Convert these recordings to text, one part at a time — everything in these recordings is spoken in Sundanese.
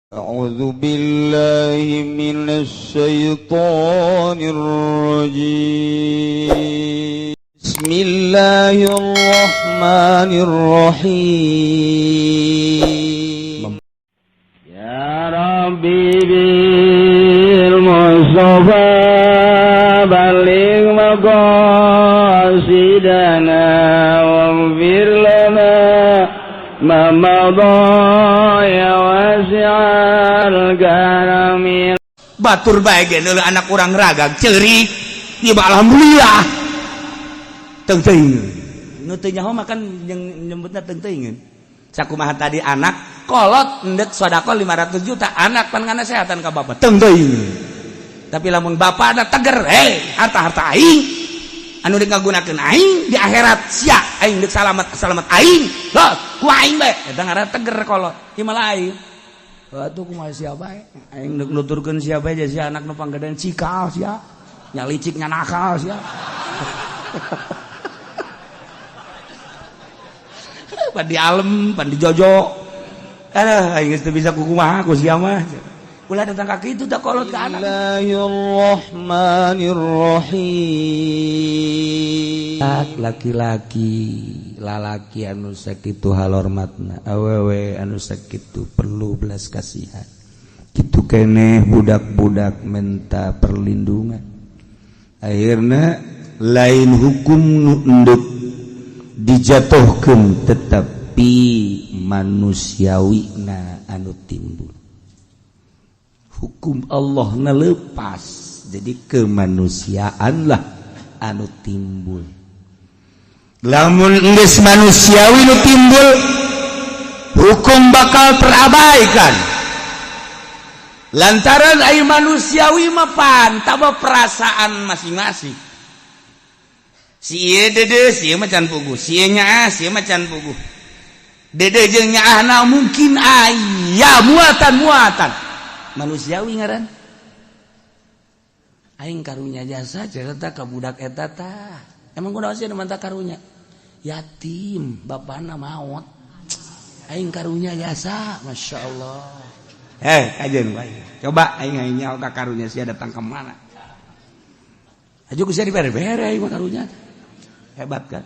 أعوذ بالله من الشيطان الرجيم بسم الله الرحمن الرحيم يا ربي بالمصطفى بلغ مقاصدنا واغفر لنا ما مضى ya wasi'al karamil. Batur bae ge neuleun anak urang ragag ceurik ieu alhamdulillah teung teuing nu teu nyaho makan nyebutna teung teuing sakumaha tadi anak kolot endek sedekah 500 juta anak pan ngana sehatan ka bapa teung teuing tapi lamun bapa ada teger harta-harta aing anu dik ngagunakeun aing di akhirat sia aing deuk salamet aing lah ku aing bae eta ngaranna teger kolot ieu mah lain atuh kumaha sia bae aing deuk nuturkeun sia bae jadi sia anak nu panggedean cikal sia nya licik nya nakal sia pan di alem pan di jojo aing geus teu bisa kumaha ku sia mah ulah datang ka kitu da kolot ka anak. Bismillahirrahmanirrahim. Laki-laki, lalaki anu sakitu halormatna, awewe anu sakitu perlu belas kasihan. Kitu keneh budak-budak minta perlindungan. Akhirna lain hukum nu endeup dijatuhkeun tetapi manusiawina anu timbul. Hukum Allah ngelepas jadi kemanusiaan lah anu timbul lamun geus manusiawi nu timbul hukum bakal terabaikan lantaran ai manusiawi mah pantaba perasaan masing-masing si ieu dede si ieu mah can puguh si ieu nyaah si ieu mah can puguh dede jeung nyaahna mungkin aya muatan manusiawi ngaran aing karunya jasa cerita ka budak eta tah emang kunaon sih manta karunya yatim bapana maot aing karunya jasa masyaallah kajeun bae coba aing nyaho ka karunya sia datang ke mana aju ku sia dibere-bere aing mah karunya hebat kan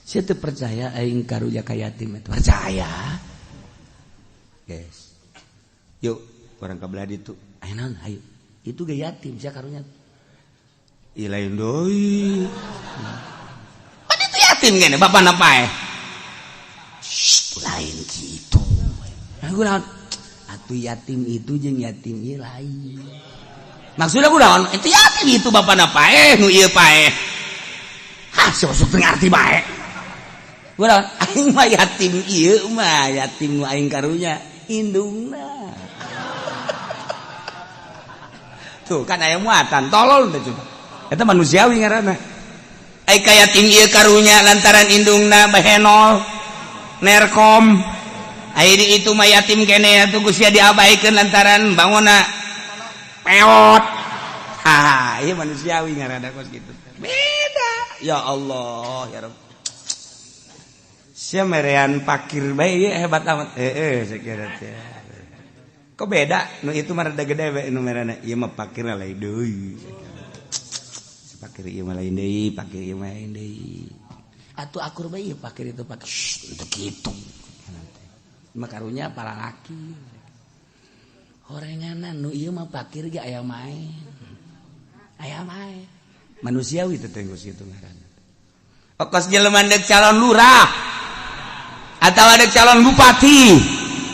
saya tuh percaya aing karunya ka yatim itu percaya guys yuk orang kabelah itu ayo naon ayo itu ge yatim sia karunya ieu lain deui pan itu yatim gini bapana paeh lain kitu kunaon atuh yatim itu jeung yatim ieu lain maksudna kunaon itu yatim itu bapana paeh nu ieu paeh sok ngarti bae kunaon aing mah yatim ieu mah yatim nu aing karunya indungna tuh kan aya muatan tolol teh coba eta manusiawi ngaranna ai ka yatim ieu karunya lantaran indungna behenol nerkom ai di itu mah yatim keneh atuh geus sia diabaikeun lantaran bangona peot ieu manusiawi ngaranna kos kitu beda ya Allah ya Rabb sia merean pakir bae hebat amat sakira teh kok beda nu itu mah rada gede we nu merana ieu mah pakirna lain deui pakir ieu mah lain deui pakir ieu mah lain deui atuh akur bae ieu pakir itu pakir teu kitu mah karunya para laki horenganan nu ieu mah pakir ge aya main manusiawi teh geus kitu ngaranna okos jelema deuk calon lurah atau ada calon bupati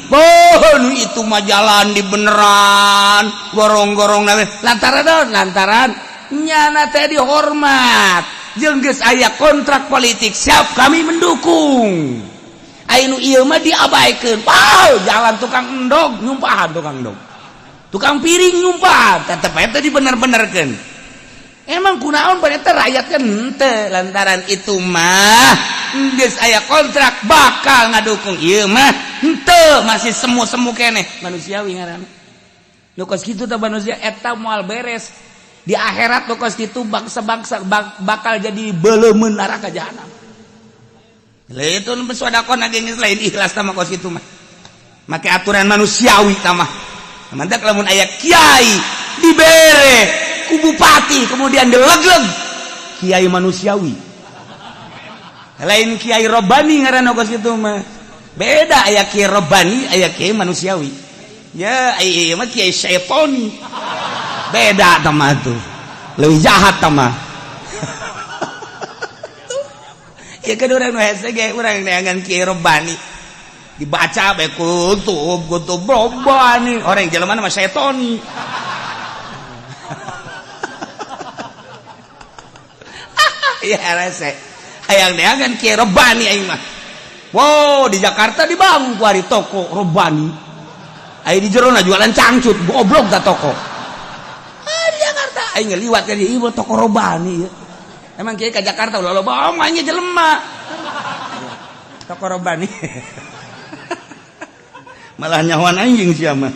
nu itu mah jalan di beneran gorong-gorong lantaran nyana teh dihormat jeung geus aya kontrak politik siap kami mendukung anu ieu mah diabaikeun jalan tukang endog nyumpahan tukang piring nyumpahan tetep eta dibener-benerkeun emang kunaon pada teh rakyat kan henteu lantaran itu mah geus aya kontrak bakal ngadukung ieu mah henteu masih semu-semu keneh manusiawi ngaranna nu kos kitu teh manusia eta moal beres di akhirat nu kos kitu bangsa-bangsa bakal jadi beuleumeun neraka jahanam itu sodako geus lain ikhlas tama kos kitu mah make aturan manusiawi tama mantap lamun aya kiai dibere ku bupati kemudian dilegleg kiai manusiawi lain kiai robani ngaranna kos kitu mah beda aya kiai robani aya kiai manusiawi ya ieu mah kiai syaiton beda tama tuh leuwih jahat tama ya kan orang hese ge urang neangan kiai robani dibaca bae kutub robani orang jelema mah seton ya rese hayang neangan kiai robani aing mah wow di Jakarta dibangun ku ari toko robani aya di jerona jualan cangcut goblok da toko di Jakarta aing liwat ka di ieu toko robani ya. Emang kiai ke Jakarta ulah loba omanya jelema. Toko robani. Malah nyawan anjing sia mah.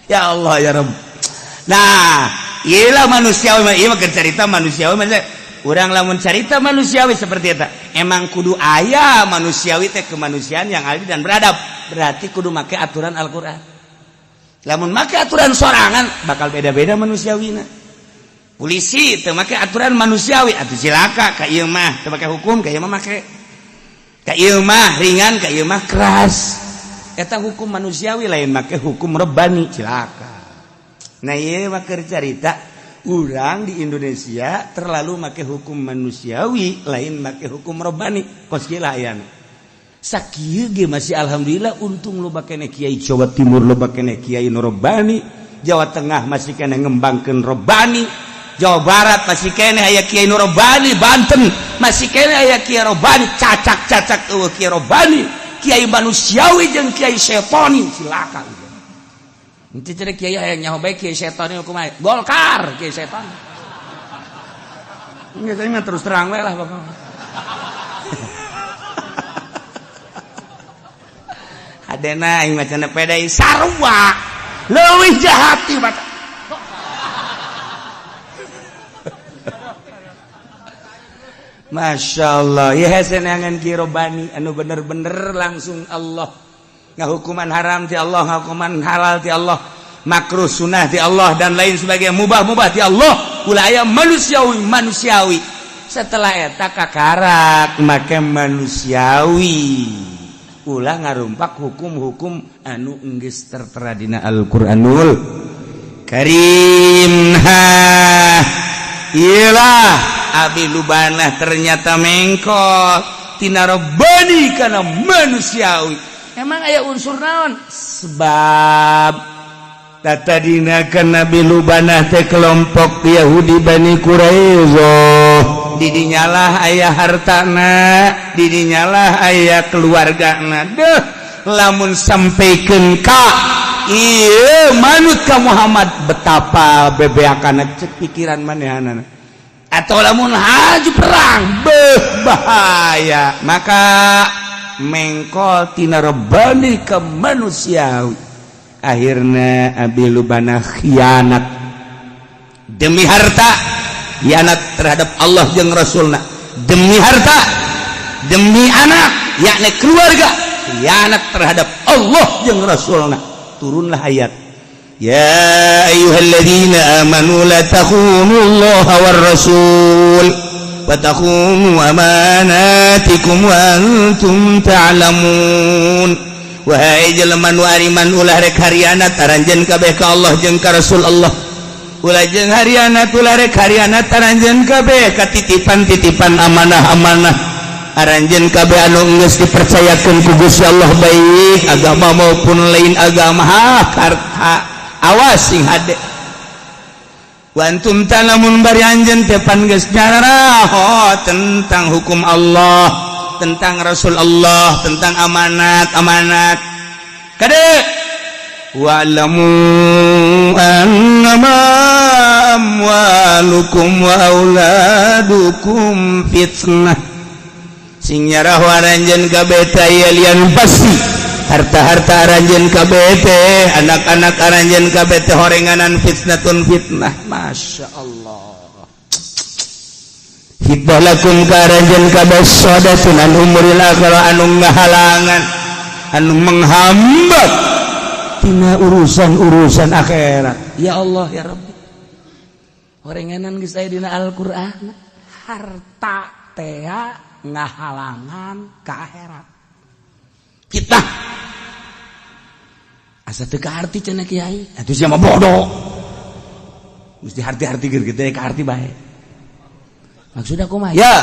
Ya Allah ya Rabb. Nah, ieu manusiawi mah ieu mah cerita manusiawi mah urang lamun cerita manusiawi seperti eta. Emang kudu aya manusiawi teh kemanusiaan yang adil dan beradab. Berarti kudu make aturan Al-Qur'an. Lamun make aturan sorangan bakal beda-beda manusiawina. Polisi teu make aturan manusiawi atuh cilaka ka ieu mah teu make hukum ka ieu mah make. Ka ieu mah ringan ka ieu mah keras. Eta hukum manusiawi lain make hukum rebani cilaka. Nah ieu mah keur carita urang di Indonesia terlalu make hukum manusiawi lain make hukum rebani kos kieu ayana. Sakieu ge masih alhamdulillah untung loba keneh kiai Jawa Timur loba keneh kiai nu robani, Jawa Tengah masih keneh ngembangkeun robani, Jawa Barat masih keneh aya kiai nu robani, Banten masih keneh aya kiai robani, cacak-cacak eueuh kiai robani, kiai manusiawi jeung kiai setoni silakan. Henteu cenah kiai aya nyaho bae kiai setoni kumaha? Golkar kiai seton. Geus mah terus terang we lah Bapak. Adena aing macana pedai sarua leuwih jahat ti mata Masya Allah ya hese neangan kiai robani anu bener-bener langsung Allah ngahukuman haram ti Allah ngahukuman halal ti Allah makruh sunnah ti Allah dan lain sebagainya mubah ti Allah ulah aya manusiawi setelah eta kakarak make manusiawi ulah ngarumpak hukum-hukum anu enggeus tertera dina Al-Qur'anul Karim. Iyalah abi lubanah ternyata mengkol tina robani kana manusiawi. Emang aya unsur naon? Sebab tatadina kana nabi lubanah teh kelompok Yahudi Bani Quraisyah. Didinyalah aya hartana, didinyalah aya keluargana. Deuh, lamun sampikeun ka ieu manut ka Muhammad betapa bebeakana cek pikiran manehanana. Atau lamun haju perang, beuh bahaya. Maka mengkol tina rebani ka manusiawi. Akhirna abi lubanah khianat demi harta. Khianat terhadap Allah jeung Rasulna demi harta demi anak yakni keluarga khianat terhadap Allah jeung Rasulna turunlah ayat ya ayyuhalladzina amanu la takhunullaha war rasul wa takhunu amanatikum wa antum ta'lamun wahai jelema nu ariman ulah rek harianat aranjeun kabeh ka Allah jeung ka Rasul Allah ulah jeung hariana tulah rek hariana taranjeun kabeh katitipan-titipan amanah-amanah aranjeun kabeh anu geus dipercayakeun ku Gusti Allah baik agama maupun lain agama awas sing hade wa antum ta'lamun bari anjeun teh pan geus nyaraho tentang hukum Allah tentang Rasul Allah tentang amanat kade wa'lamu annama amwalukum wa auladukum fitnah sing nyaraho aranjeun kabeh teh lian pasti harta-harta aranjeun kabeh teh anak-anak aranjeun kabeh teh horenganan fitnah. Masya Allah hidalakum karanjen kabeh sadatun an umuril akhirah anu ngahalangan anu menghambat tina urusan-urusan akhirat. Ya Allah ya Rabbi, orenganan geus aya dina Al-Qur'an harta teh ngahalangan ka akhirat. Kita asa teu kaarti cenah kiai, atuh sia mah bodoh. Mesti harti-harti keur kitu ka arti bae. Maksudna kumaha? Ya.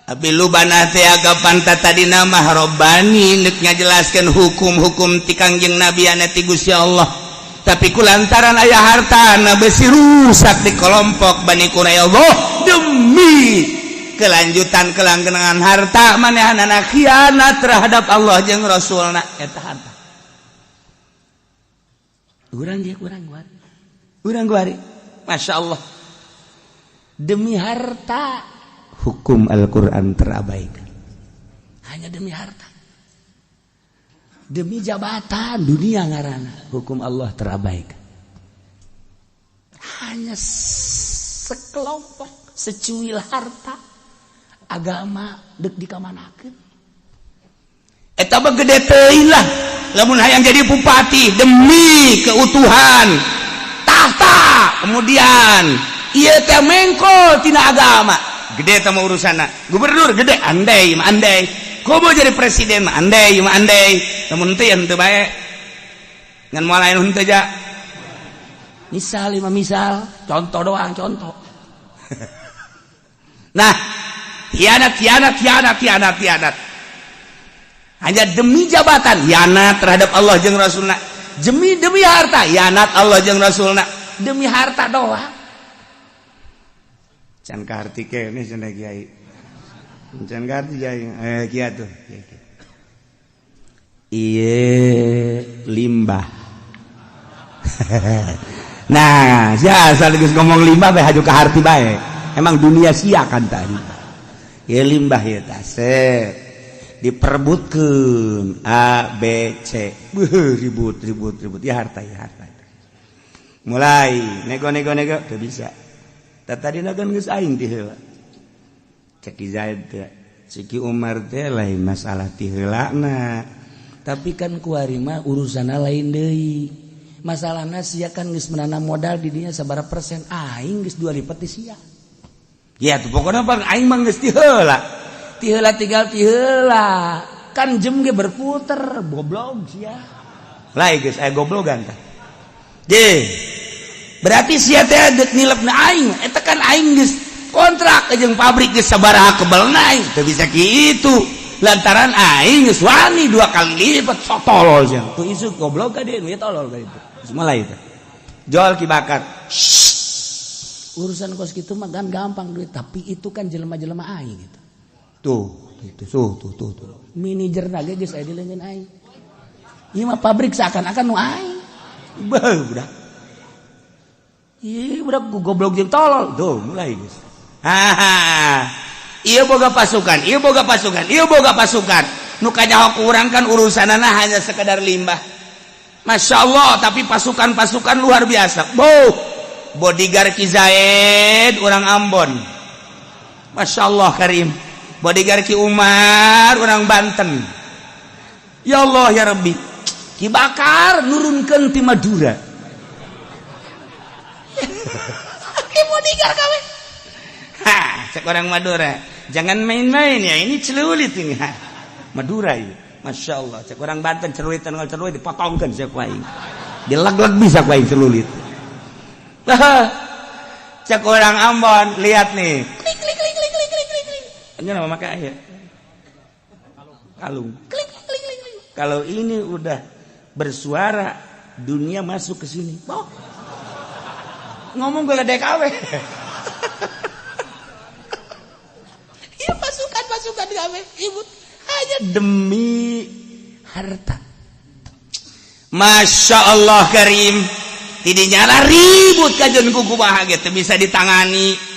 Abi lubana teh agapan tadina mah Rabbani neuk ngajelaskeun hukum-hukum ti Kangjeng Nabi anu ti Gusti Allah. Tapi kulantaran aya hartana besi rusak di kelompok Bani Quraidah demi kelanjutan kelanggengan harta manehanana khianat terhadap Allah jeung Rasulna eta harta. Urang guari. Masya Allah. Demi harta hukum Al-Quran terabaikan. Hanya demi harta. Demi jabatan dunia ngaranna hukum Allah terabaikan. Hanya sekelompok secuil harta agama dek dikamanakeun. Eta mah gede teuing lah lamun hayang jadi bupati demi keutuhan tahta, kemudian ieu teh mengkol tina agama gede teh mah urusanna. Gubernur gede andai mah andai, kudu jadi presiden mah andai mah andai, lamun teu henteu bae ngan moal lain henteu ja. Misal contoh doang contoh. Nah, tianat hanya demi jabatan hianat terhadap Allah jeung Rasulna, demi harta hianat Allah jeung Rasulna, demi harta doang. Can kaharti kene cenah kiai. Can kaharti kiai kieu tuh. Ieu limbah. Nah, sia asal geus ngomong limbah bae haju kaharti bae. Emang dunia sia kan tadi. Ieu limbah ieu tah diperebutkeun A B C ribut ya harta mulai nego teu bisa tadina kan geus aing ti heula cek Zaid teh ciki Umar teh lain masalah ti heulana tapi kan kuari mah urusana lain deui masalahna sia kan geus menanam modal di dinya sabaraha persen aing geus 2 lipat ti sia ya tuh pokona aing mah geus ti heula tinggal tiheula kan jem ge berputer goblok sia lain geus aya goblogan tah je berarti sia teh deuk nilepna aing eta kan aing geus kontrak jeung pabrik geus sabaraha kebelna aing teu bisa kitu lantaran aing geus wani 2 kali lipat sok tolol sia tuh isu goblok ka deui nu tolol ka itu mulai teh jual ki bakar urusan kos kitu mah kan gampang duit tapi itu kan jelema-jelema aing gitu tuh manajer lagi geus aya di leungeun aing ieu mah pabrik seakan-akan nu aing budak ieu budak goblok jeung tolol tuh mulai geus ieu boga pasukan nu kajahok urang kan urusanana hanya sekedar limbah Masya Allah tapi pasukan luar biasa bodyguard Ki Zaid urang Ambon Masya Allah Karim bodyguard Ki Umar orang Banten ya Allah ya Rabbi Ki Bakar nurunkeun ti Madura Ki bodyguard kawe cek orang Madura jangan main-main ya ini celulit ini Madura ini Masya Allah cek orang Banten celulit dipotongkan cek aing dileg-leg bisa ku aing celulit cek orang Ambon lihat nih ini nama maka ayat kalung kalau ini udah bersuara dunia masuk ke sini ngomong gue ledek awe ya pasukan gawe ibu hanya demi harta Masya Allah Karim tidinya ribut kajian kuku bahagia bisa ditangani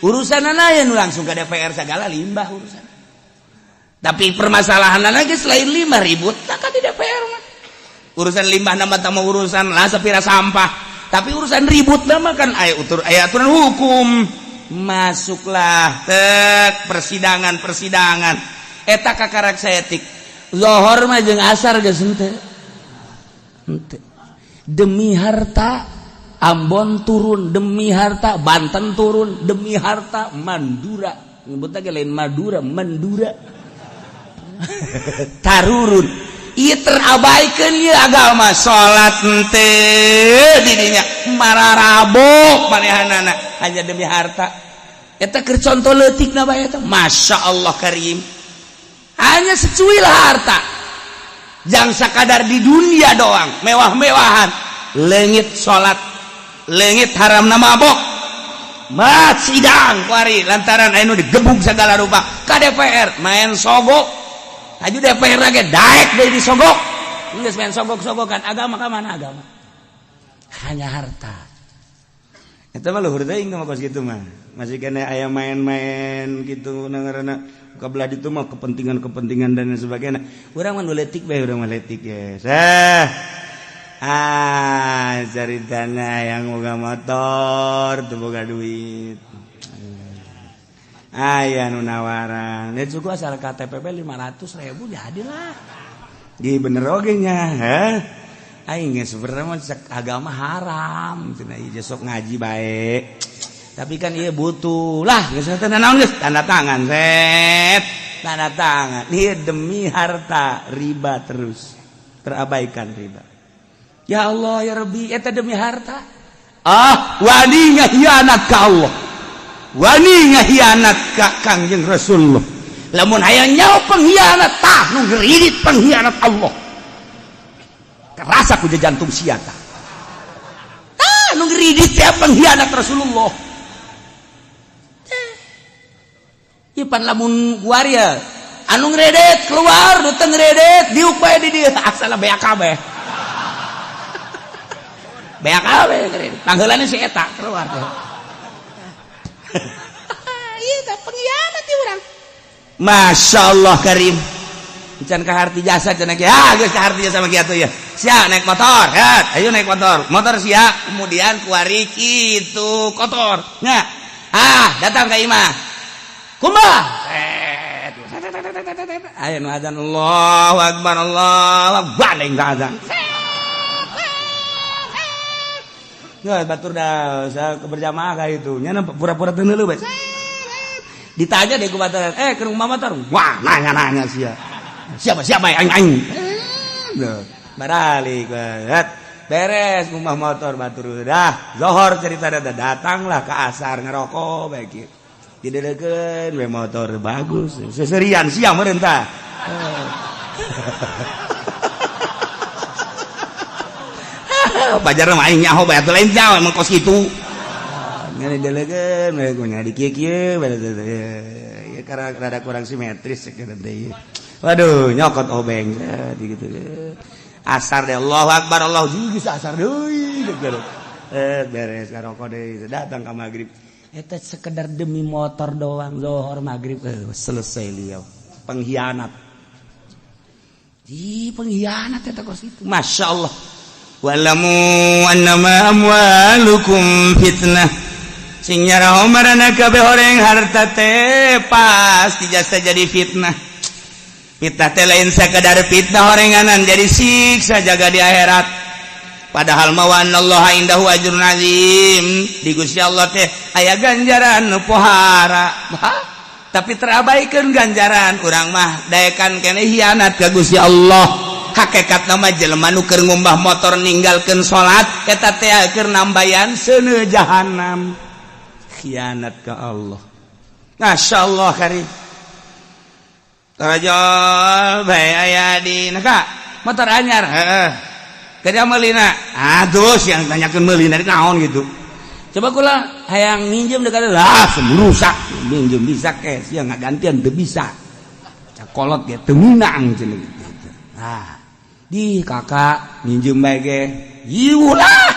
urusan lain langsung ke DPR segala limbah urusan tapi permasalahan lagi selain limbah ribut tak di DPR mah urusan limbah nama tamu urusan lah sepira sampah tapi urusan ribut nama kan aya aturan hukum masuklah tek persidangan eta kakarak saeutik zuhur mah jeung asar geus henteu demi harta Ambon turun demi harta Banten turun demi harta Mandura nyebutna ge lain Madura Mandura tarurun ieu terabaikeun ieu agama salat henteu di dinya mararabok manehanana hanya demi harta eta keur contoh leutikna bae eta masyaallah karim hanya secuil harta jang sakadar di dunia doang mewah-mewahan leungit salat leungit haramna mabok mat sidang kuari lantaran anu digebug segala rupa ka DPR main sogok aju DPR lagi daek deui disogok geus main sogok-sogokan agama ka mana agama hanya harta eta mah luhur teuing mah kos kitu mah masih kena aya main-main gitu nangarana kabelah ditu mah kepentingan dan sebagainya urang mah nu leutik bae urang mah leutik ya caritana yang boga motor teu boga duit aya nu nawaran ya cukup asal KTP 500.000 jadilah di bener oge nya aing geus sebenarnya mah agama haram cenah ieu sok ngaji bae tapi kan ieu butuh lah geus teu naon geus tanda tangan set tanda tangan ieu demi harta riba terus terabaikan riba ya Allah ya Rabbi eta demi harta wani ngahianat ka Allah wani ngahianat ka Kangjeng Rasulullah lamun hayang nyaho pengkhianat tah nu ngeuridit pengkhianat Allah kerasa ku jantung sia tah nu ngeuridit teh pengkhianat Rasulullah ieu pan lamun waria anu ngredet keluar nu teu ngredet diuk bae di dieu asal beak kabeh beak kabeh tanggeulana si eta keluar teh ieu teh pengkhianat ieu urang masyaallah karim can kaharti jasa cenah ge geus kaharti jasa mah kitu ya sia naik motor ayo naik motor sia kemudian kuari kitu kotor nya datang ka imah kumaha ayo nu adzan Allahu akbar banding ka adzan nggak batur dah saya berjamaah kayak itu nya pura-pura teu neuleuh bae ditanya deh ku batur ke rumah motor wah nanya siapa aing baralik beres rumah motor batur dah zohor cerita datanglah ke asar ngerokok bae kieu dideukeun we motor bagus seserian siang meureun tah bajar mah aing nyaho bae atuh lain jauh emang kos kitu ngene deukeun we nya di kieu-kieu ya karena rada kurang simetris cenah teh waduh nyokot obeng gitu asar deh Allahu akbar Allah juga asar deui beres ngarokok deui datang ka magrib eta sekedar demi motor doang zuhur magrib selesai liau pengkhianat pengkhianat eta kos itu masyaallah walamu annama amwalukum fitnah sing nyaraho marana kabeh horeng harta teh pasti jasa jadi fitnah fitnah teh lain sakedar fitnah horenganan jadi siksa jaga di akhirat padahal mawan Allah indahu ajrun azim di Gusti Allah teh aya ganjaran nu pohara tapi terabaikeun ganjaran urang mah daekan keneh hianat ka Gusti Allah hakikatna mah jelema nu keur ngumbah motor ninggalkeun salat eta teh keur nambayan seuneu jahanam khianat ka Allah masyaallah karim tarajol bae aya di naka motor anyar kerja melina terus yang tanyakan melina di naon gitu coba kula hayang minjem dekat lah rusak minjem bisa cash yang nggak gantian teu bisa cakolot ge teu minang cenah gitu di kakak minjem bae ge ieu lah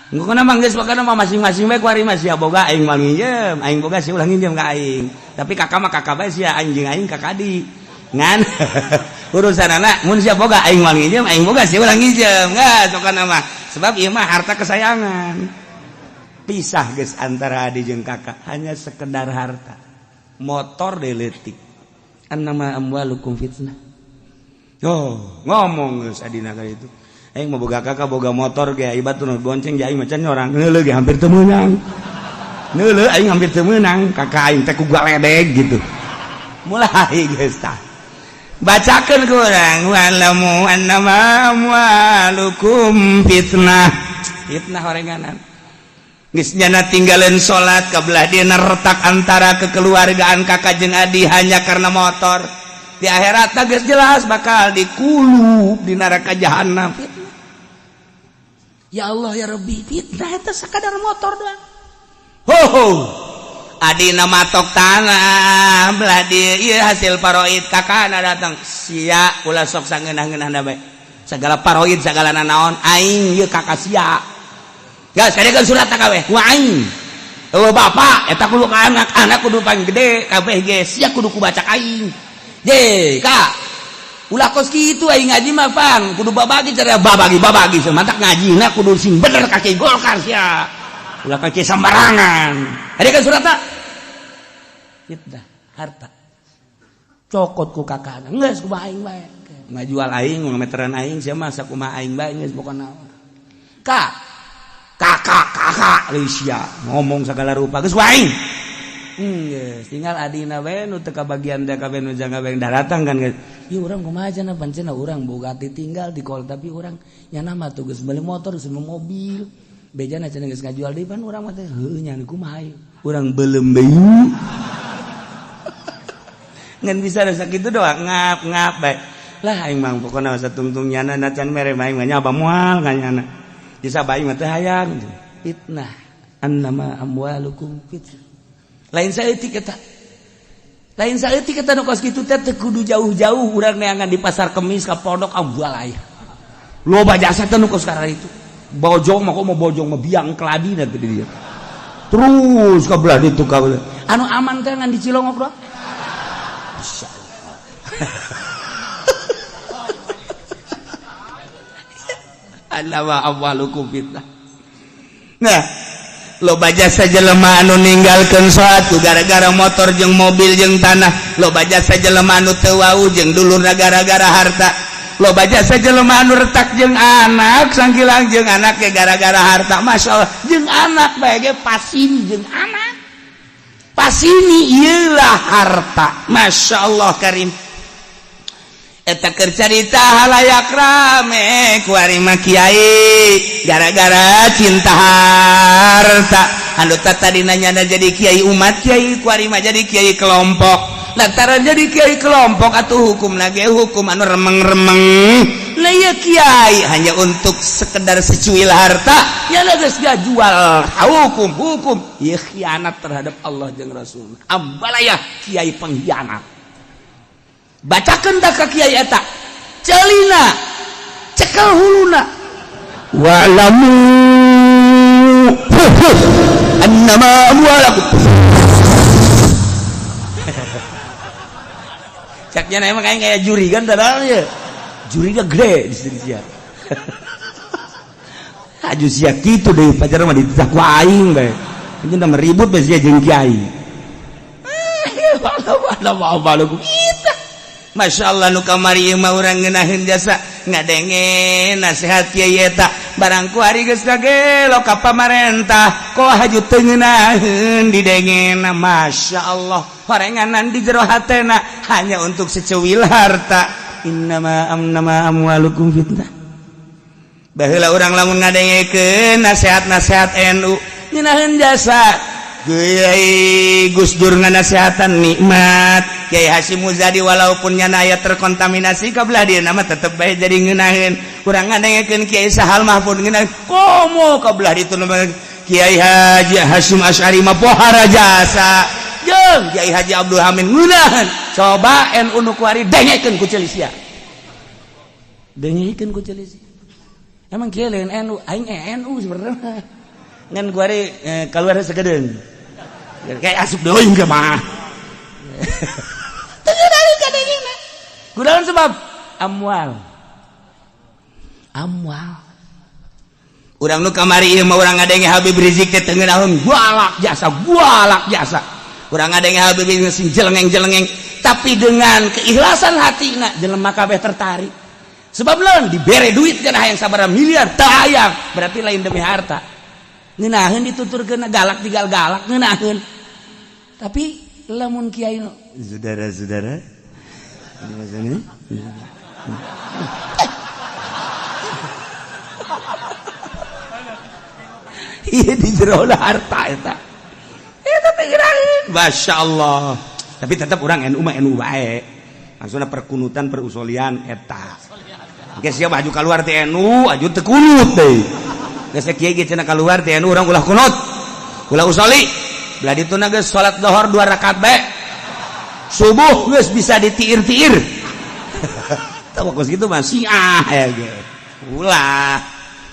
ngukuna mah geus bakana mah masing-masing bae kuari mah sia boga aing mah minjem aing boga sia ulah nginjem ka aing tapi kakak mah kakak bae sia anjing aing kakadi ngan urusan anak mun sia boga aing mah nginjem aing boga sia ulah nginjem enggak sokana mah sebab ieu mah harta kesayangan pisah guys antara adik jeung kakak hanya sekedar harta motor deletik annama amwalukum fitnah ngomong geus adina kali itu aing mau boga kakak boga motor ge ibarat nu bonceng ge aing macan orang heuleuh ge hampir teu meunang heuleuh aing hampir teu meunang kakak aing teh ku galedeg gitu mulai geus tah bacakeun ku urang walamu annama amwalukum fitnah horenganan geus nyana tinggaleun salat kabelah dieuna retak antara kekeluargaan kakak jeung adi hanya karena motor di akhirat geus jelas bakal dikulub di neraka jahanam fitnah ya Allah ya Rabbi fitnah eta sakadar motor doang ho adina matok tanah belah di ieu hasil paroid kakana datang sia ulah sok sangeunah-ngeunahna bae segala paroid segala naon aing ieu kakak sia gas kadegan surat kabeh ku aing eueuh bapak eta kudu ka anak kudu paling gede kabeh ge sia kudu kubaca aing ye kak ulah kos kitu aing ngaji mah pang kudu babagi cara babagi semantak ngajina kudu sing bener kaki Golkar sia ulah kaki sembarangan kadegan surat fitnah harta cokot ku kakana geus kumaha aing bae ngajual aing ngameteran aing sia mah sakumaha aing bae geus pokona kak kakak Alicia ngomong segala rupa geus waing geus tinggal adina we nu teu kabagian da kabeh nu jangka bae datang kan geus ieu urang kumaha cenah pancena urang boga tinggal di kol tapi urang nyana mah tuh geus beli motor geus mobil bejana cenah geus ngajual deui pan urang mah teh heuh nya kumaha urang beuleum deui ngan bisa da sakitu doang ngap bae lah aing mah pokona satungtung nyana nacan mere mah aing mah nyaba moal ka nyana disabai mah teh hayang fitnah annama amwalukum fitnah lain saeutik eta nu kos kitu teh kudu jauh-jauh urang neangan di pasar Kemis ka pondok ambual aya loba jasa teh nu kos karana itu bojong mah mau bojong mah biang keladina teh dia terus ka belah ditu ka anu aman teh ngan di Cilongok doang annama amwalukum fitnah. Nah, loba jasa jelema anu ninggalkeun salat gara-gara motor jeung mobil jeung tanah, loba jasa jelema anu teu wau jeung dulurna gara-gara harta, loba jasa jelema anu retak jeung anak sangkilang jeung anak ge gara-gara harta. Masyaallah jeung anak bae ge pasini jeung anak pasini ieulah harta. Masyaallah karim eta keur carita halayak rame ku ari mah kiai gara-gara cinta harta anu tadina nyana jadi kiai umat kiai ku ari mah jadi kiai kelompok lantaran jadi kiai kelompok atuh hukumna ge hukum anu remeng-remeng lah ya kiai hanya untuk sekedar secuil harta nya geus jual hukum ieu khianat terhadap Allah jeung Rasul ambalaya kiai pengkhianat. Bacakeun da ka kiai eta celina cekel huluna wa'lamu annama amwalakum caknya emang kayak jurigan tadal ya juriga gede di sini sia aju sia kitu deui pacar mah ditakwa aing bae nya meribut bae sia jeung kiai wa'lamu Masya Allah nu kamari mah urang ngeunaheun jasa ngadengen nasihat kiai eta barang ku ari geus gelo ka pamarentah ko haju teu ngeunaheun didengen. Masya Allah horenganan di jero hatena hanya untuk seceuwil harta. Innama amwalukum fitnah. Baheula urang lamun ngadengekeun nasihat-nasihat NU ngeunaheun jasa Kiai Gus Dur nganasihatan nikmat, Kiai Hasyim Muzadi walaupun nyana aya terkontaminasi kabelah dia nama tetep bae jadi ngeunaheun. Urang ngadengekeun Kiai Sahal Mahfud ngeunaheun komo kabelah ditu Kiai Haji Hasyim Asy'ari mah pohara jasa. Jeung Kiai Haji Abdul Hamid ngeunaheun. Coba NU nu kuari dengekeun ku Celisia. Dengekeun ku Celisia. Emang kieu lain NU, aing NU sebenarnya. Ngan kuari keluar segedeung. Kayak asup deui ge mah. Teu dari kadengna. Kunaon sebab amwal. urang nu kamari ieu mah urang ngadenge Habib Rizik teh teu ngeunaheun gualak jasa urang ngadenge Habib Rizik sing jelengeng tapi dengan keikhlasan hatina jelema kabeh tertarik sebab lain dibere duit cenah hayang sabaraha miliar teu hayang berarti lain demi harta ngeunaheun dituturkeun galak tinggal galak ngeunaheun tapi lamun kiai saudara-saudara ini maksudnya iya di jero harta eta pikiran Masya Allah tapi tetap orang NU mah NU bae maksudnya perkunutan perusolian eta geus sia maju keluar ti NU aju teu kunut deui geus kieu ge cenah keluar ti NU urang ulah kunut ulah usoli belah dituna geus salat zuhur 2 rakaat bae subuh geus bisa ditiir-tiir tah kos kitu mah Syiah ya ge ulah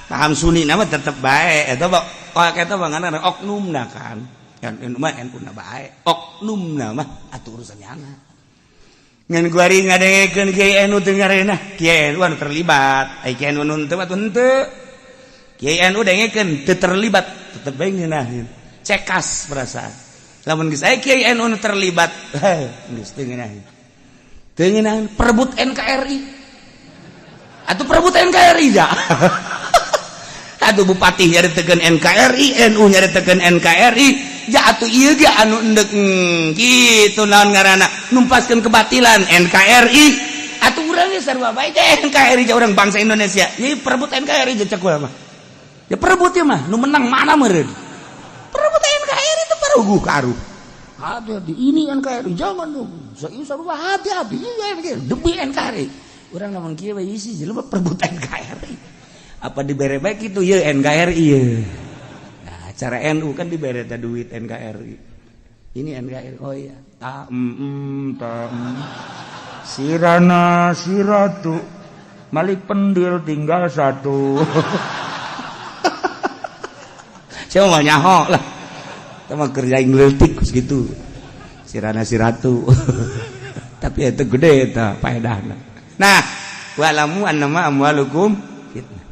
paham Sunni nama tetep bae eta eta bangana oknumna kan NU mah NU na bae oknumna mah atuh urusannya ngan kuari ngadengekeun Kiai NU teu ngarenah Kiai NU anu terlibat ai Kiai NU nu teu atuh henteu Kiai NU dengekeun teu terlibat tetep bae ngeunaheun cekas perasaan lamun geus aya Kiai NU nu terlibat geus teu ngeunaheun perebut NKRI atuh perebut NKRI ja atuh bupati nyaritekeun NKRI NU nyaritekeun NKRI ja atuh ieu ge anu endek kitu naon ngaranna numpaskeun kebatilan NKRI atuh urang ge sarua bae teh NKRI ja urang bangsa Indonesia ieu perebut NKRI ja cek urang mah ya perebut ieu mah nu menang mana meureun perebut NKRI teh paruguh karuh hati-hati ini NKRI jangan dong sarua hati-hati demi NKRI urang lamun kieu bae isi jelema perebut NKRI apa dibere baik itu ya NKRI ya nah cara NU kan dibere ta duit NKRI ini NKRI oh iya sirana siratu malik pendil tinggal satu siapa mau nyaho lah sama kerja ngeleutik segitu sirana siratu tapi itu gede itu faedahna nah wa'lamu annama amwalukum fitnah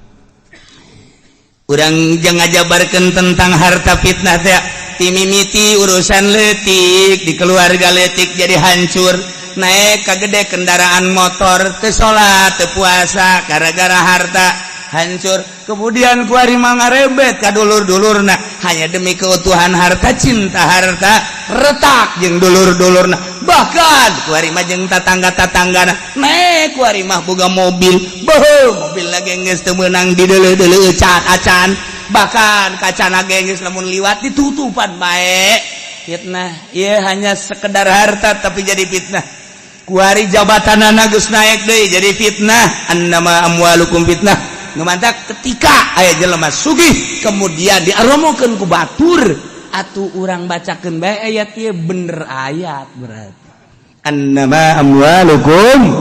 urang jeung ngajabarkeun tentang harta fitnah teh timimiti urusan leutik di keluarga leutik jadi hancur naik kagede kendaraan motor teu salat teu puasa gara-gara harta hancur kemudian kuari mangarebet ka dulur-dulurna hanya demi keutuhan harta cinta harta retak jeung dulur-dulurna bahkan kuari mah jeung tatangga-tatanggana naik kuari mah boga mobil mobil lagi geus teu meunang dideuleuh-deuleuh acan bahkan kacana geus lamun liwat ditutupan bae fitnah ieu hanya sekedar harta tapi jadi fitnah kuari jabatanana geus naik deui jadi fitnah annama amwalukum fitnah ngemantak ketika aya jelema sugih kemudian diaromokeun ku batur atuh urang bacakeun bae ayat ieu bener ayat berarti annama amwalukum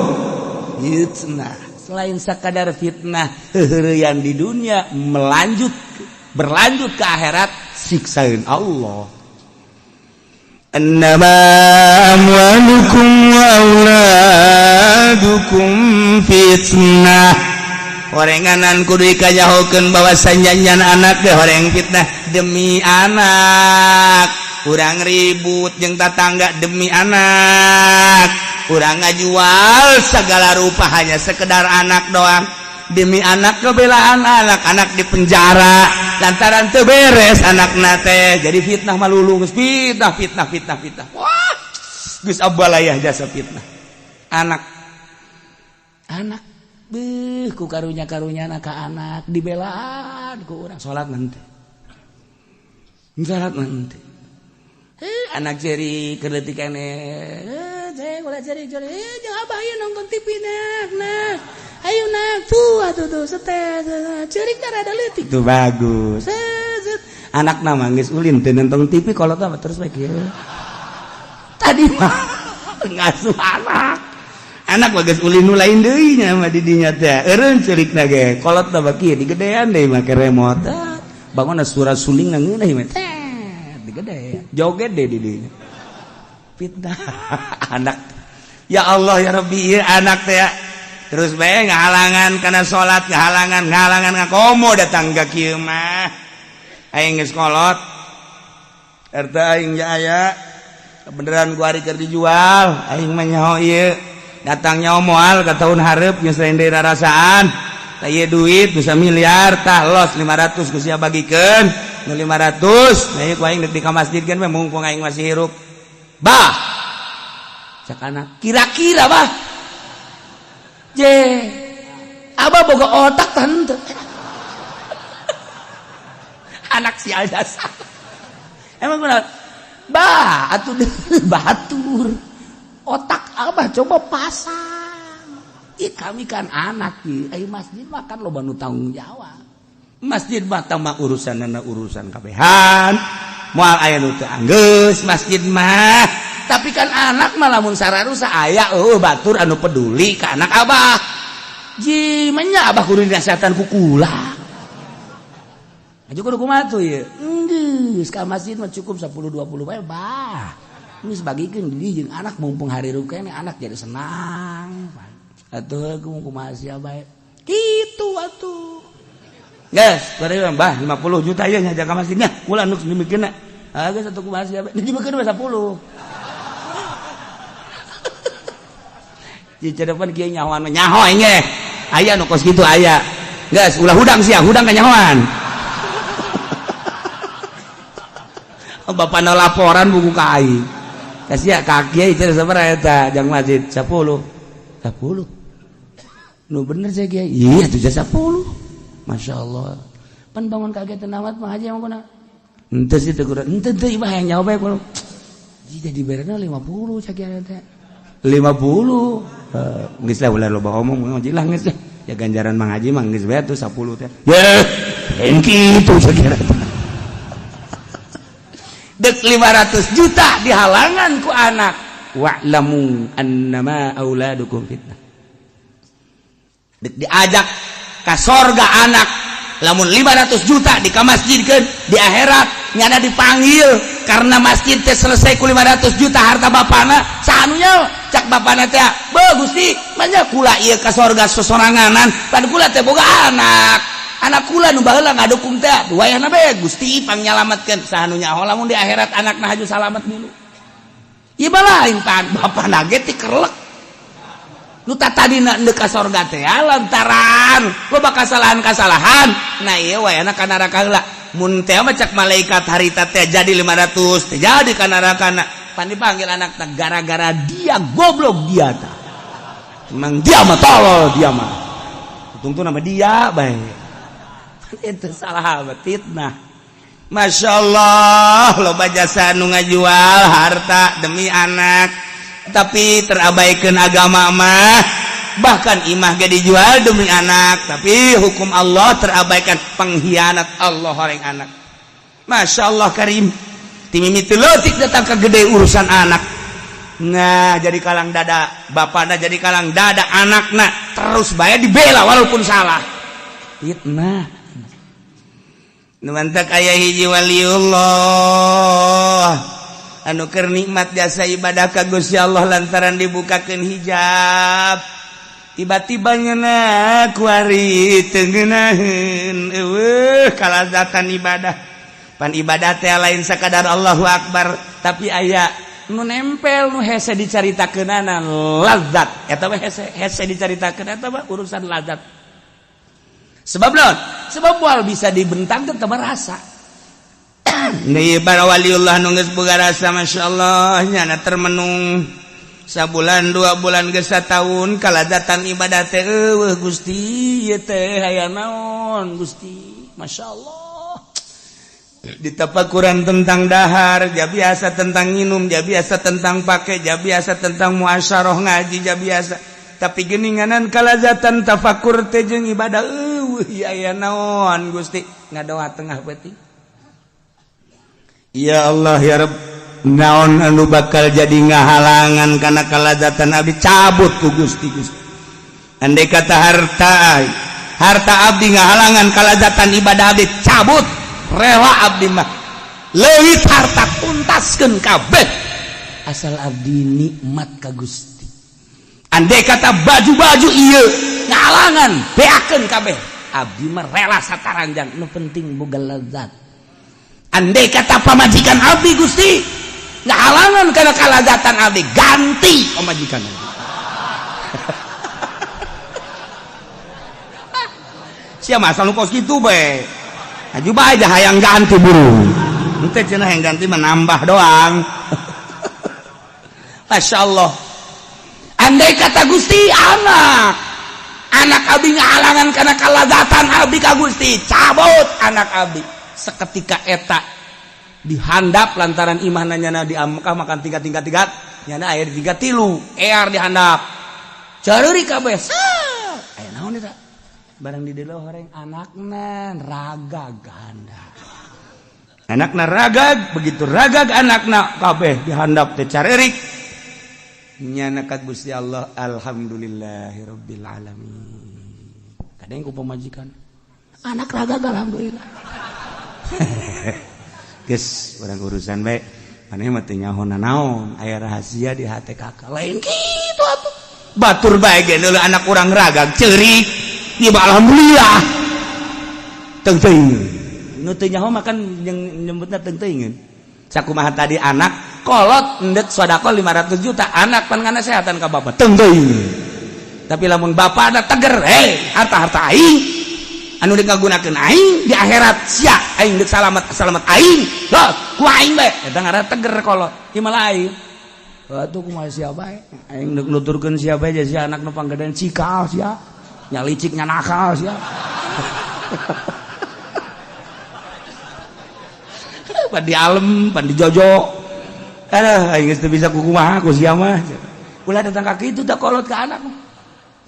fitnah selain sakadar fitnah heureuyan di dunia berlanjut ke akhirat siksaeun Allah annama amwalukum wa auladukum fitnah horenganan kudu ikajahokeun bahwasanya anak ge horeng fitnah demi anak urang ribut jeung tatangga demi anak urang ngajual segala rupa hanya sekedar anak doang demi anak kebelaan anak di penjara lantaran teu beres anakna teh jadi fitnah malulu geus fitnah wah geus abalayah jasa fitnah anak ku karunya anak anak dibelaan ku urang salat nanti anak jeri keleutik kene ulah jeri jeung abah ieu nonton TV nah ayo nak tuh setes ceurik rada leutik tuh bagus anak nama geus ulin teu nonton TV kolot mah terus bae kieu tadi mah ngasuh anak bagus ulin nu lain deui nya mah di dinya teh eureun ceurikna ge kolot teh baki digedean deui make remote bangunna surat suling nang ngeunah mah teh digede joget deh di dinya fitnah anak ya Allah ya Rabbi ieu anak teh terus bae ngahalangan kana salat ngahalangan ngakomo datang ka kieu mah aing geus kolot harta aing aya beneran ku ari keur dijual aing mah nyaho ieu datang nyaho moal ka taun hareup geus lain deui rarasaan tah ieu duit bisa miliar tah los 500 ku sia bagikeun nu 500 nah ieu ku aing deuk di ka masjidkeun mah mumpung aing masih hirup bah cakana kira-kira bah je abah boga otak tante anak si aljasa emang benar bah atuh batur otak abah coba pasang kami kan anak ieu masjid mah kan loba nu tanggung jawab masjid mah mah urusanna urusan kabehan moal aya nu teu anggeus masjid mah tapi kan anak mah lamun sararusa aya batur anu peduli ka anak abah ji manya abah kudu dinasihatan ku kula aja kudu kumaha tuh ieu geus ka masjid mah cukup 10-20 bae bah geus bagikeun di dieu jeung anak mumpung hari rukene anak jadi senang atuh kumaha sia bae kitu atuh geus bari bah 50 juta ieu nya ka masjidnya kula nu dimikeunna geus atuh kumaha sia bae dimikeun bae 10 di depan kieu nyahoan nyaho engge aya nu kos kitu aya geus ulah hudang sia hudang ka nyahoan bapana laporan buku ka aing ka sia ka kieu teh sabaraha eta jang masjid 10 nu bener saya kieu iya tuh 10 masyaallah pan bangun kaget amat mah haji mah henteu sih teu kurang henteu teh ibah yang nyaho bae kulo jadi berena 50 sakieu teh 50 geus lah ulah loba omong jilah geus ya ganjaran Mang Haji mah geus bae tuh 10 teh ya en kitu sakira dek 500 juta dihalangan ku anak wa'lamu annama auladukum fitnah dek diajak ka sorga anak lamun 500 juta di ka masjidkeun di akhirat nyana dipanggil karena masjid teh selesai ku 500 juta harta bapana sahanunya cak bapana teh beuh Gusti manya kula ieu ka sorga sosoranganan pan kula teh boga anak kula nu baheula ngadukung teh wayahna bae Gusti pangnyalametkeun sahanunya lamun di akhirat anakna haju salamet dulu ieu mah lain pan bapana ge ti kerlek nu tadina endeu ka sorga teh lantaran loba kasalahan nah ieu wayahna ka neraka heula mun teh mah cak malaikat harita teh jadi 500 teh jadi ka nerakana pan dipanggil anak teh gara-gara dia goblok dia tah emang dia mah tolol dia mah tungtu nama dia bae itu salah fitnah masyaallah loba jasa nu ngajual harta demi anak tapi terabaikan agama mah bahkan imah ge dijual demi anak tapi hukum Allah terabaikan pengkhianat Allah horeng anak masyaallah karim timimiti leutik datang ke gede urusan anak nah jadi kalang dada bapana jadi kalang dada anakna terus bae dibela walaupun salah fitnah nu mantak aya hiji waliullah anu keur nikmat jasa ibadah ka Gusti Allah lantaran dibukakeun hijab tiba-tiba nyeuna ku ari teu ngeunaheun kalazatan ibadah pan ibadah teh lain sakadar Allahu Akbar tapi aya nu nempel nu hese dicaritakeunana lazat eta mah hese dicaritakeun eta mah urusan lazat sebab naon sebab moal bisa dibentang teh rasa nih para waliullah nu geus boga rasa masyaallah nyana termenung sabulan 2 bulan geus sataun kalazatan ibadah teh eueuh Gusti ieu teh aya naon Gusti masyaallah ditapakuran tentang dahar ja biasa tentang minum ja biasa tentang pake ja biasa tentang muasyarah ngaji ja biasa tapi geuninganan kalazatan tafakur teh jeung ibadah eueuh aya naon Gusti ngadoa tengah beuting ya Allah ya Rabb naon anu bakal jadi ngahalangan kana kalazatan abdi cabut ku Gusti andai kata harta abdi ngahalangan kalazatan ibadah abdi cabut rela abdi mah leuwih harta tuntaskeun kabeh asal abdi nikmat ka Gusti andai kata baju-baju ieu ngalangan beakeun kabeh abdi mah rela sataranjang nu penting boga lezat. Andai kata pamajikan abdi Gusti ngalangan kana kalazatan abdi ganti pamajikan abdi. Sia masa nu kos kitu bae. Aju bae dah hayang ganti buru. Henteu cenah hayang ganti menambah doang. Masyaallah. Andai kata Gusti anak abdi ngahalangan kana kalazatan abdi ka Gusti, cabut anak abdi. Seketika eta dihandap lantaran iman nyana di Mekah makan tingkat nyana aya di 3 ear dihandap. Careuri kabeh. Aya naon eta? Barang di delo horeng anakna ragag ganda. Anakna ragag, begitu ragag anakna kabeh dihandap teh carerik. Nyana kat Gusti Allah alhamdulillahirabbil alamin. Kadang ku pamajikan anak ragag alhamdulillah. Geus urang urusan bae. Maneh mah teu nyaho naon, aya rahasia di hate kakak. Lain kitu atuh. Batur bae ge deuleu anak urang ragag ceurik. Ieu alhamdulillah. Teuing. Nu teu nyaho mah kan nyebutna teuing. Sakumaha tadi anak kolot endek sedekah 500 juta, anak pan ngana sehatan ka bapa. Teuing. Tapi lamun bapa ada teger, harta-harta aing anu dikagunakeun aing di akhirat sia aing deuk salamet aing. Loh, ku aing bae eta ngaranna teger kolot. Ieu mah lain. Atuh kumaha sia bae. Aing deuk nuturkeun sia bae jadi sia anak nu panggedean cikal sia. Nya licik nya nakal sia. Pan di alem, pan di jojo. Aing geus teu bisa kumaha ku sia mah. Ulah datang ka kitu da kolot ka anak.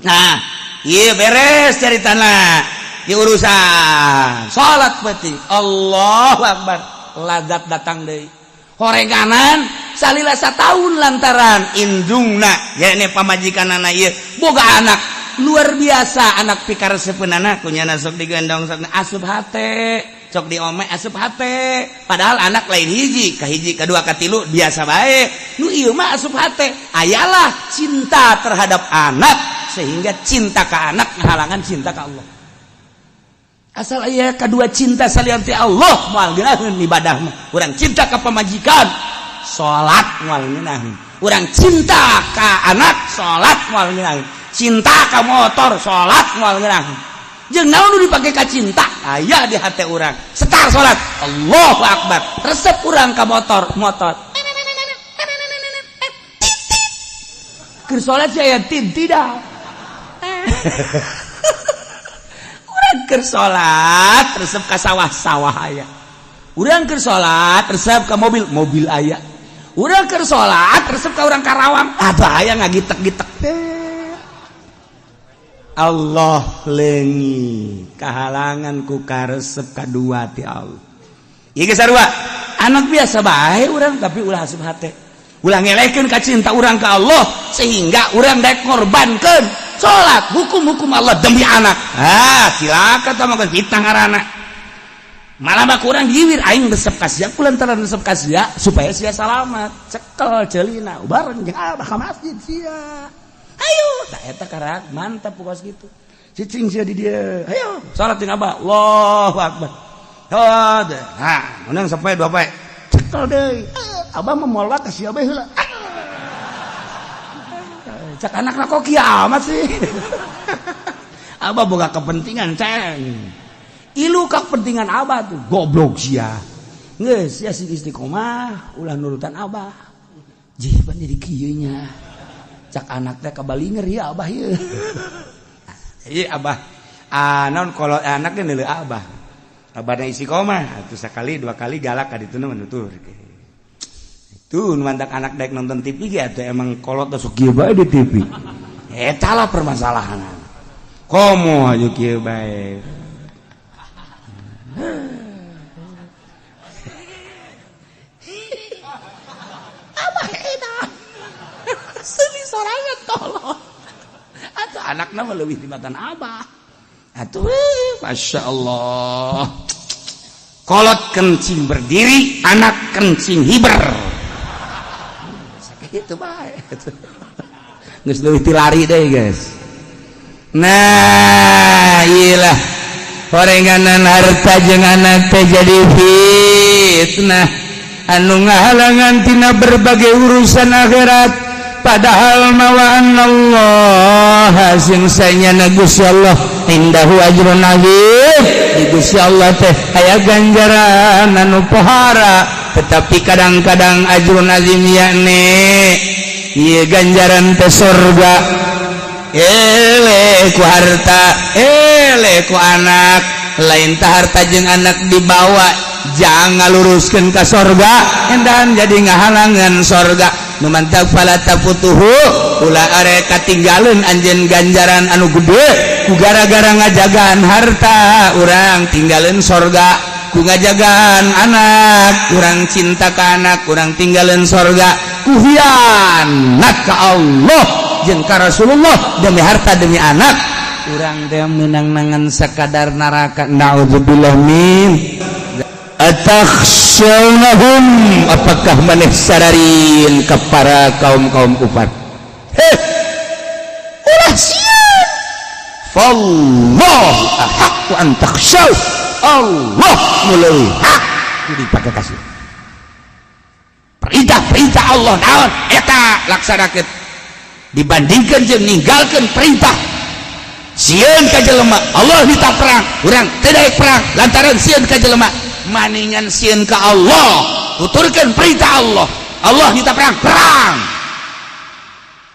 Nah, ieu beres caritana. Di urusan salat penting. Allahu Akbar. Lazat datang deui. Horenganan salila sataun lantaran indungna yakni pamajikanana ieu boga anak luar biasa anak pikareseupeunana kunyana sok digendong sok asup hate sok diome asup hate padahal anak lain hiji kahiji kadua katilu biasa bae nu ieu mah asup hate ayalah cinta terhadap anak sehingga cinta ka anak ngahalangan cinta ka Allah asal aya kadua cinta salianti Allah moal ngeunaheun ibadah mah urang cinta ka pamajikan salat moal ngeunaheun urang cinta ka anak salat moal ngeunaheun cinta ka motor salat moal ngeunaheun jeung naon nu dipake ka cinta aya di hate urang setar salat Allahu Akbar resep urang ka motor keur salat aya tidak urang keur salat resep ka sawah aya urang keur salat resep ka mobil aya urang keur salat resep ka urang karawang aya ngagitek-gitek Allah lengi kahalangan ku karesep kadua ti Allah. Ieu geus sarua anak biasa bae urang tapi ulah asup hate. Ulah ngelekeun ka cinta urang ka Allah sehingga urang daek ngorbankeun salat hukum-hukum Allah demi anak. Silakan tah mah fitnah ngaranna. Malah mah urang giwir aing resep ka sia kulantaran resep ka sia supaya sia salamat. Cekel ceulina bareng jeung abah ka masjid sia. Ayo, tak eta karak mantap pokos gitu. Cicing sia di dia. Ayo, salat jeung abah. Allahu Akbar. Nah, menang sampai 2 pae. Cekel deui. Abah mah moal ka sia bae heula. Cak anakna kok kiamat sih. Abah boga kepentingan ceng. Ilu ka kepentingan abah tuh goblok sia. Geus sia sing istiqomah ulah nurutan abah. Jiban jadi kieu nya. Cak anak teh kabalinger ya abah ieu. Iya abah. Naon kolot anak teh neuleuh abah. Abahna istiqomah atuh sakali 2 kali galak ka dituna menutur. Itu mantak anak daek nonton TV ge atuh emang kolot teh sok kieu bae di TV. Eta lah permasalahan. Komo aju kieu bae. Abah eta. Seni sorangan tolong. Atuh anakna mah leuwih timatan abah. Atuh Masya Allah. Kolot kencing berdiri, anak kencing hiber. Sakitu bae. geus leuwih ti lari deui guys. Nah iyalah horenganan harta jeung anak teh jadi fitnah anu ngahalangan tina berbagai urusan akhirat, padahal mawa Allah sing Gusti Allah indahu ajrun azim. Di Gusti Allah teh aya ganjaran anu pohara, tetapi kadang-kadang ajrun azim yakni ieu ganjaran teh surga. Ele ku harta, ele ku anak, lain tah harta jeung anak dibawa jangan luruskan ke sorga endan jadi ngahalangan sorga. Nu mantap fala tafutuhu ulah are katinggalin anjeun ganjaran anu gede ku gara-gara ngajagaan harta urang tinggalin sorga, ku ngajagaan anak urang cinta ka anak urang tinggalin sorga, ku hianat ka Allah jeung ka Rasulullah demi harta demi anak urang teh meunang nangan sakadar neraka. Naudzubillah min atakhsyawnahum, apakah maneh sadarin ka para kaum-kaum kufar ulah sieun fallahu ahaqqu an takhsyaw, Allah mulai hak dipake kasih perintah Allah naon eta laksanakeun dibandingkan jeung ninggalkeun perintah sieun ka jelema. Allah minta perang urang teu daek perang lantaran sieun ka jelema, maningan sieun ka Allah tuturkeun perintah Allah. Allah minta perang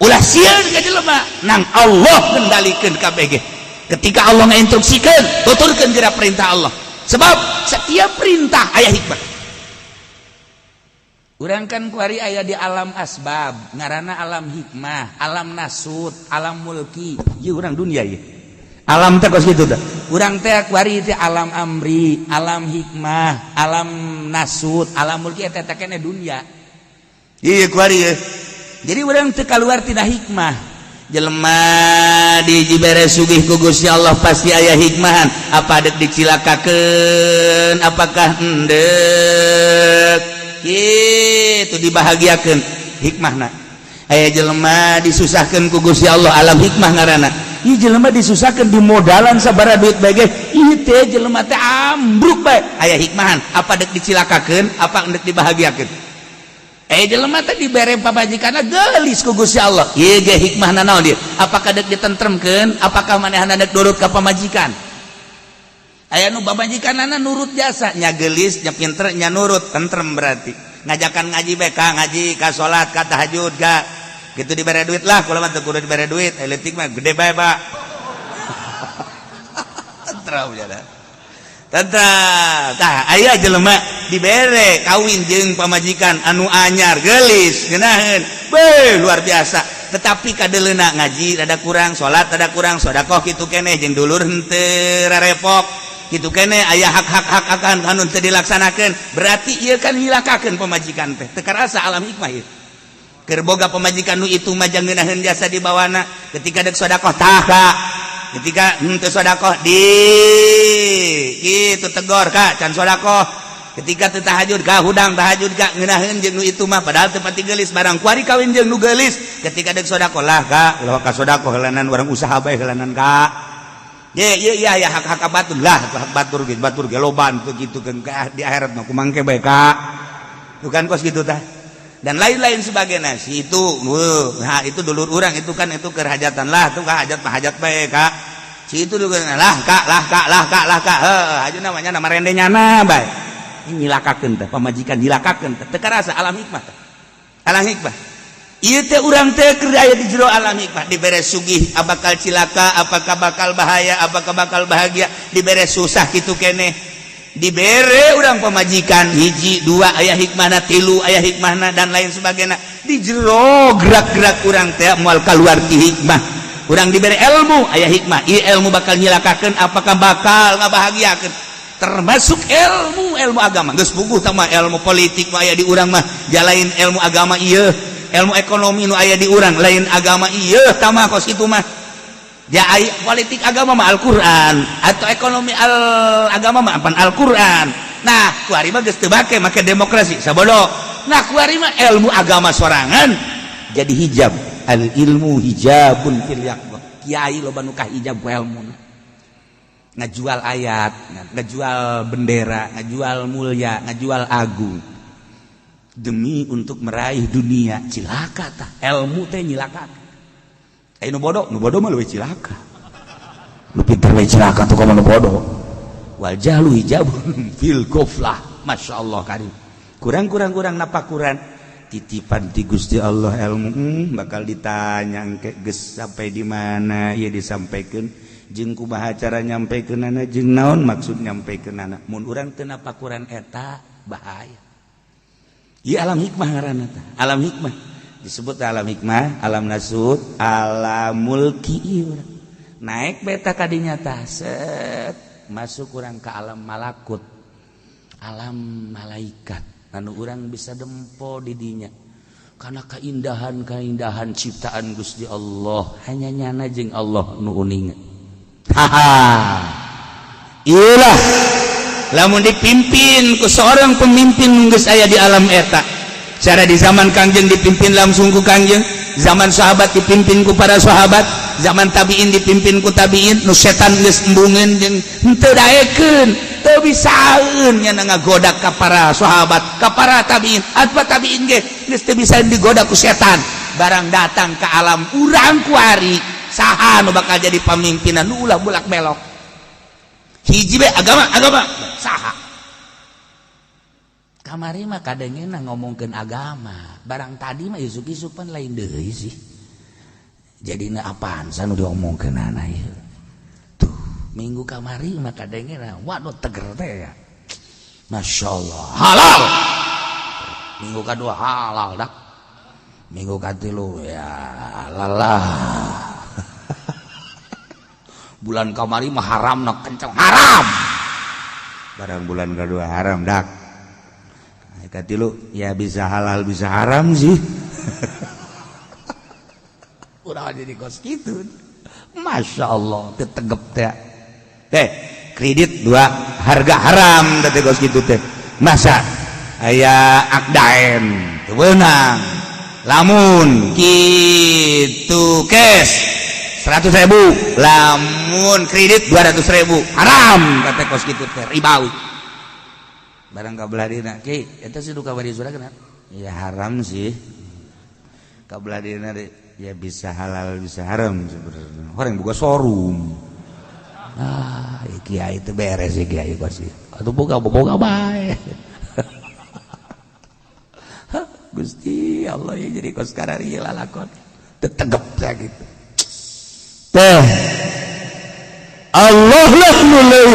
ulah sieun ka jelema nang Allah kendalikeun kabeh. Ketika Allah ngainstruksikeun tuturkeun geura perintah Allah, sebab setiap perintah aya hikmah. Urang kan kuari aya di alam asbab ngaranna alam hikmah, alam nasut, alam mulki. Ieu urang dunia ieu alam teh kos kitu teh. Urang teh kuari teh alam amri, alam hikmah, alam nasut, alam mulki eta teh kene dunia. Ieu kuari ye. Jadi urang teu kaluar tina hikmah. Jelema dijibere sugih ku Gusti Allah pasti aya hikmahan. Apa dek dicilakakeun, apakah endek kitu dibahagiakeun hikmahna. Aya jelema disusahkeun ku Gusti Allah alam hikmah ngaranna. Ieu jelema disusahkeun dimodalan sabaraha duit bae ge. Ieu teh jelema teh ambruk bae. Aya hikmahan. Apa dek dicilakakeun, apa endek dibahagiakeun. Jelema teh dibere pamajikanna geulis ku Gusti Allah. Ieu ge hikmahna naon dieu? Apakah dek ditentremkeun, apakah manehna dek nurut ka pamajikan? Aya nu pamajikanana nurut jasa, nya geulis, nya pinter, nya nurut, tentrem berarti. Ngajakan ngaji bae ka ngaji, ka salat, ka tahajud, ka kitu dibere duit lah, kula mah teu kudu dibere duit, leutik mah gede bae, Pak. Tentrem jada. Tentrem. Tah aya jelema dibere kawin jeung pamajikan anu anyar, geulis, geunaheun. Beuh, luar biasa. Tetapi kadeleuna ngaji rada kurang, salat rada kurang, sedekah kitu keneh jeung dulur henteu rarepok. Kitu keneh aya hak-hak akan anu teu dilaksanakeun. Berarti ieu kan hilakakeun pamajikan teh. Teu karasa alam hikmah ieu. Keur boga pamajikan nu itu mah jang ngeunaheun jasa di bawana. Ketika dek sedekah tah ka. Ketika henteu sedekah di kitu tegor ka can sedekah. Ketika teu tahajud ka hudang tahajud ka ngeunaheun jeung nu itu mah padahal teu pati geulis barang kuari kawin jeung nu geulis. Ketika dek sedekah lah ka ulah ka sedekah heulanan urang usaha bae heulanan ka. Ye ya hak-hak batur lah, hak batur ge loban tuh gitu kan di akhirat mah kumangke bae ka. Bukan kos gitu tah. Dan lain-lain sebagainya. Si itu nah itu dulur urang itu kan itu keur hajatan lah, tuh ka hajat mah hajat bae ka. Si itu juga lah ka. Heuh, haju namanya nama rendenyana bae. Ini nyilakakeun teh pamajikan nyilakakeun teh. Teu karasa alam hikmah teh. Alam hikmah. Ieu teh urang teh keur aya di jero alam hikmah, dibere sugih apakah cilaka, apakah bakal bahaya, apakah bakal bahagia, dibere susah kitu keneh. Dibere urang pamajikan hiji, dua aya hikmahna, tilu aya hikmahna dan lain sebagainya. Di jero gerak-gerak urang teh moal kaluar ti hikmah. Urang dibere ilmu aya hikmah. Ieu ilmu bakal nyilakakeun, apakah bakal ngabahagiakeun. Termasuk ilmu agama. Geus puguh tah mah ilmu politik mah aya di urang mah, jalain ilmu agama ieu. Ilmu ekonomi nu aya di urang lain agama ieu tah mah kos kitu mah. Ya politik agama mah Al-Qur'an atau ekonomi agama mah apaan Al-Qur'an. Nah, kuari mah geus teu make demokrasi sabodo. Nah, kuari mah ilmu agama sorangan jadi hijab. al ilmu hijabun fil yaqdah. Kiai loba nu kahijab ku ilmu. Ngajual ayat, ngajual bendera, ngajual mulia, ngajual agung. Demi untuk meraih dunia, cilaka tah. Ilmu teh nyilaka. Nu bodoh mah leuwih cilaka. Nu pinter we cilaka tuh kumaha nu bodoh. Wal jahlu hijabun fil ghaflah. Masyaallah karim. Kurang napakuran titipan ti Gusti Allah ilmu bakal ditanya engke geus sampai di mana ieu disampaikeun jeung kumaha cara nyampekeunana jeung naon maksud nyampekeunana. Mun urang teu napakuran eta bahaya. Ieu alam hikmah ngaranna teh. Alam hikmah disebut alam hikmah, alam nasud, alamul kiir. Naik beta ka dinya tah set masuk urang ka alam malakut. Alam malaikat anu urang bisa dempo di dinya karena keindahan ciptaan Gusti Allah hanya nyana jeung Allah nu uning. Iyalah lamun dipimpin ku seorang pemimpin geus aya di alam eta. Cara di zaman Kangjeng dipimpin langsung ku Kangjeng, zaman sahabat dipimpin ku para sahabat, zaman tabiin dipimpin ku tabiin, nu setan geus embungeun jeung henteu daekeun. Teu bisaeun nya ngagoda ka para sahabat, ka para tabiin. Atba tabiin ge geus teu bisa digoda ku setan. Barang datang ke alam urang kuari, saha nu bakal jadi pamimpinan nu ulah bulak belok. Hiji we agama saha. Kamari mah kadengena ngomongkeun agama. Barang tadi mah isuk-isuk pan lain deui sih. Jadina apaan sanu diomongkeunana ieu. Minggu kamari maka dengena waduh teger teh ya. Masya Allah halal. Minggu kedua halal dak. Minggu katilu ya lalah. Bulan kamari mah haram nak kencang haram. Barang bulan kedua haram dak. Katilu ya bisa halal bisa haram sih. Udah jadi kos gitu. Masya Allah tetegep teh. Kredit 2 harga haram teh gos kitu teh. Masa aya akdaen teu beunang. Lamun kitu cash 100.000, lamun kredit 200.000 haram teh kos kitu teh ribawi. Barang kabelah dina ki eta sih duka bari surah kenapa? Ya haram sih. Kabelah dina ya bisa halal bisa haram sebenarnya. Orang buka showroom. Kiai itu beres sih kiai pasti. Atau boga bae. Gusti Allah ya jadi kos karari lalakon. Tetegep ya gitu. Teh Allah lah mulai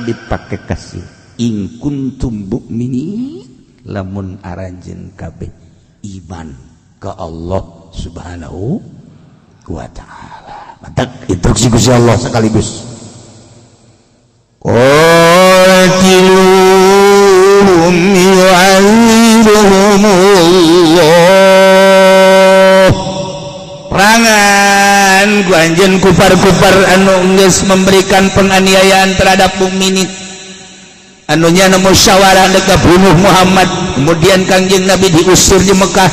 dipakai kasih. In kuntum mu'minin lamun aranjeun kabeh iman ke Allah Subhanahu wa ta'ala. Mantap instruksi Gusti Allah sekaligus. Qatiluhum yu'adzibuhumullah. Perangan ku anjeun kufar-kufar anu geus memberikan penganiayaan terhadap mukminin. Anu nya musyawarah deka bunuh Muhammad, kemudian Kangjeng Nabi diusir di Mekah.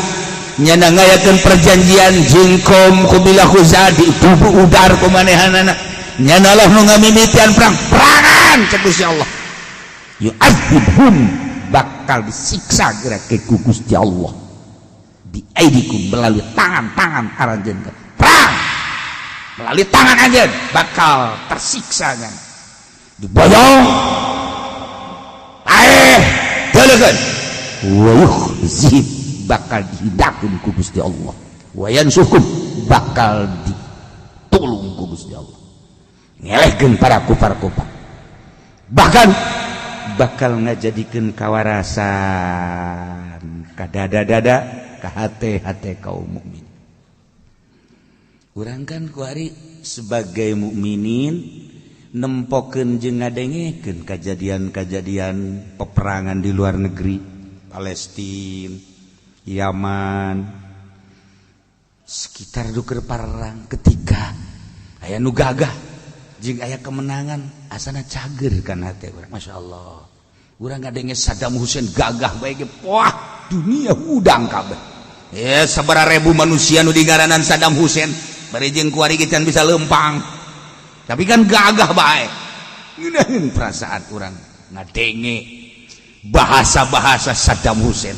Nyana ngayakeun perjanjian jingkom kubilah khuzah di tubuh udar kumanehanana. Nyana Allah nu ngamimitian perangan cek Gusti Allah. Yu'adzibhum bakal disiksa geura ke Gusti Allah. Bi aidikum melalui tangan-tangan aranjeun. Perang melalui tangan anjeun bakal tersiksa kan. Diboyong dalegan wayuhzib bakal dihidakeun ku Gusti Allah wa yansukum bakal ditulung ku Gusti Allah ngelehkeun para kufar-kufar bahkan bakal ngajadikeun kawarasan ka dada-dada ka hate-hate kaum mukmin. Urang kan kuari sebagai mukminin nempokeun jeung ngadengekeun kajadian-kajadian peperangan di luar negeri, Palestina, Yaman, sekitar duker parang ketika aya nu gagah jeung aya kemenangan asana cager kan hate urang. Masya Allah urang ngadenge Saddam Hussein gagah bae ge wah dunia udang kabeh ya sabaraha ribu manusia nu digaranan Saddam Hussein bari jeung kuari can bisa lempang tapi kan gagah bae ngeunaheun perasaan urang ngadenge bahasa-bahasa Saddam Hussein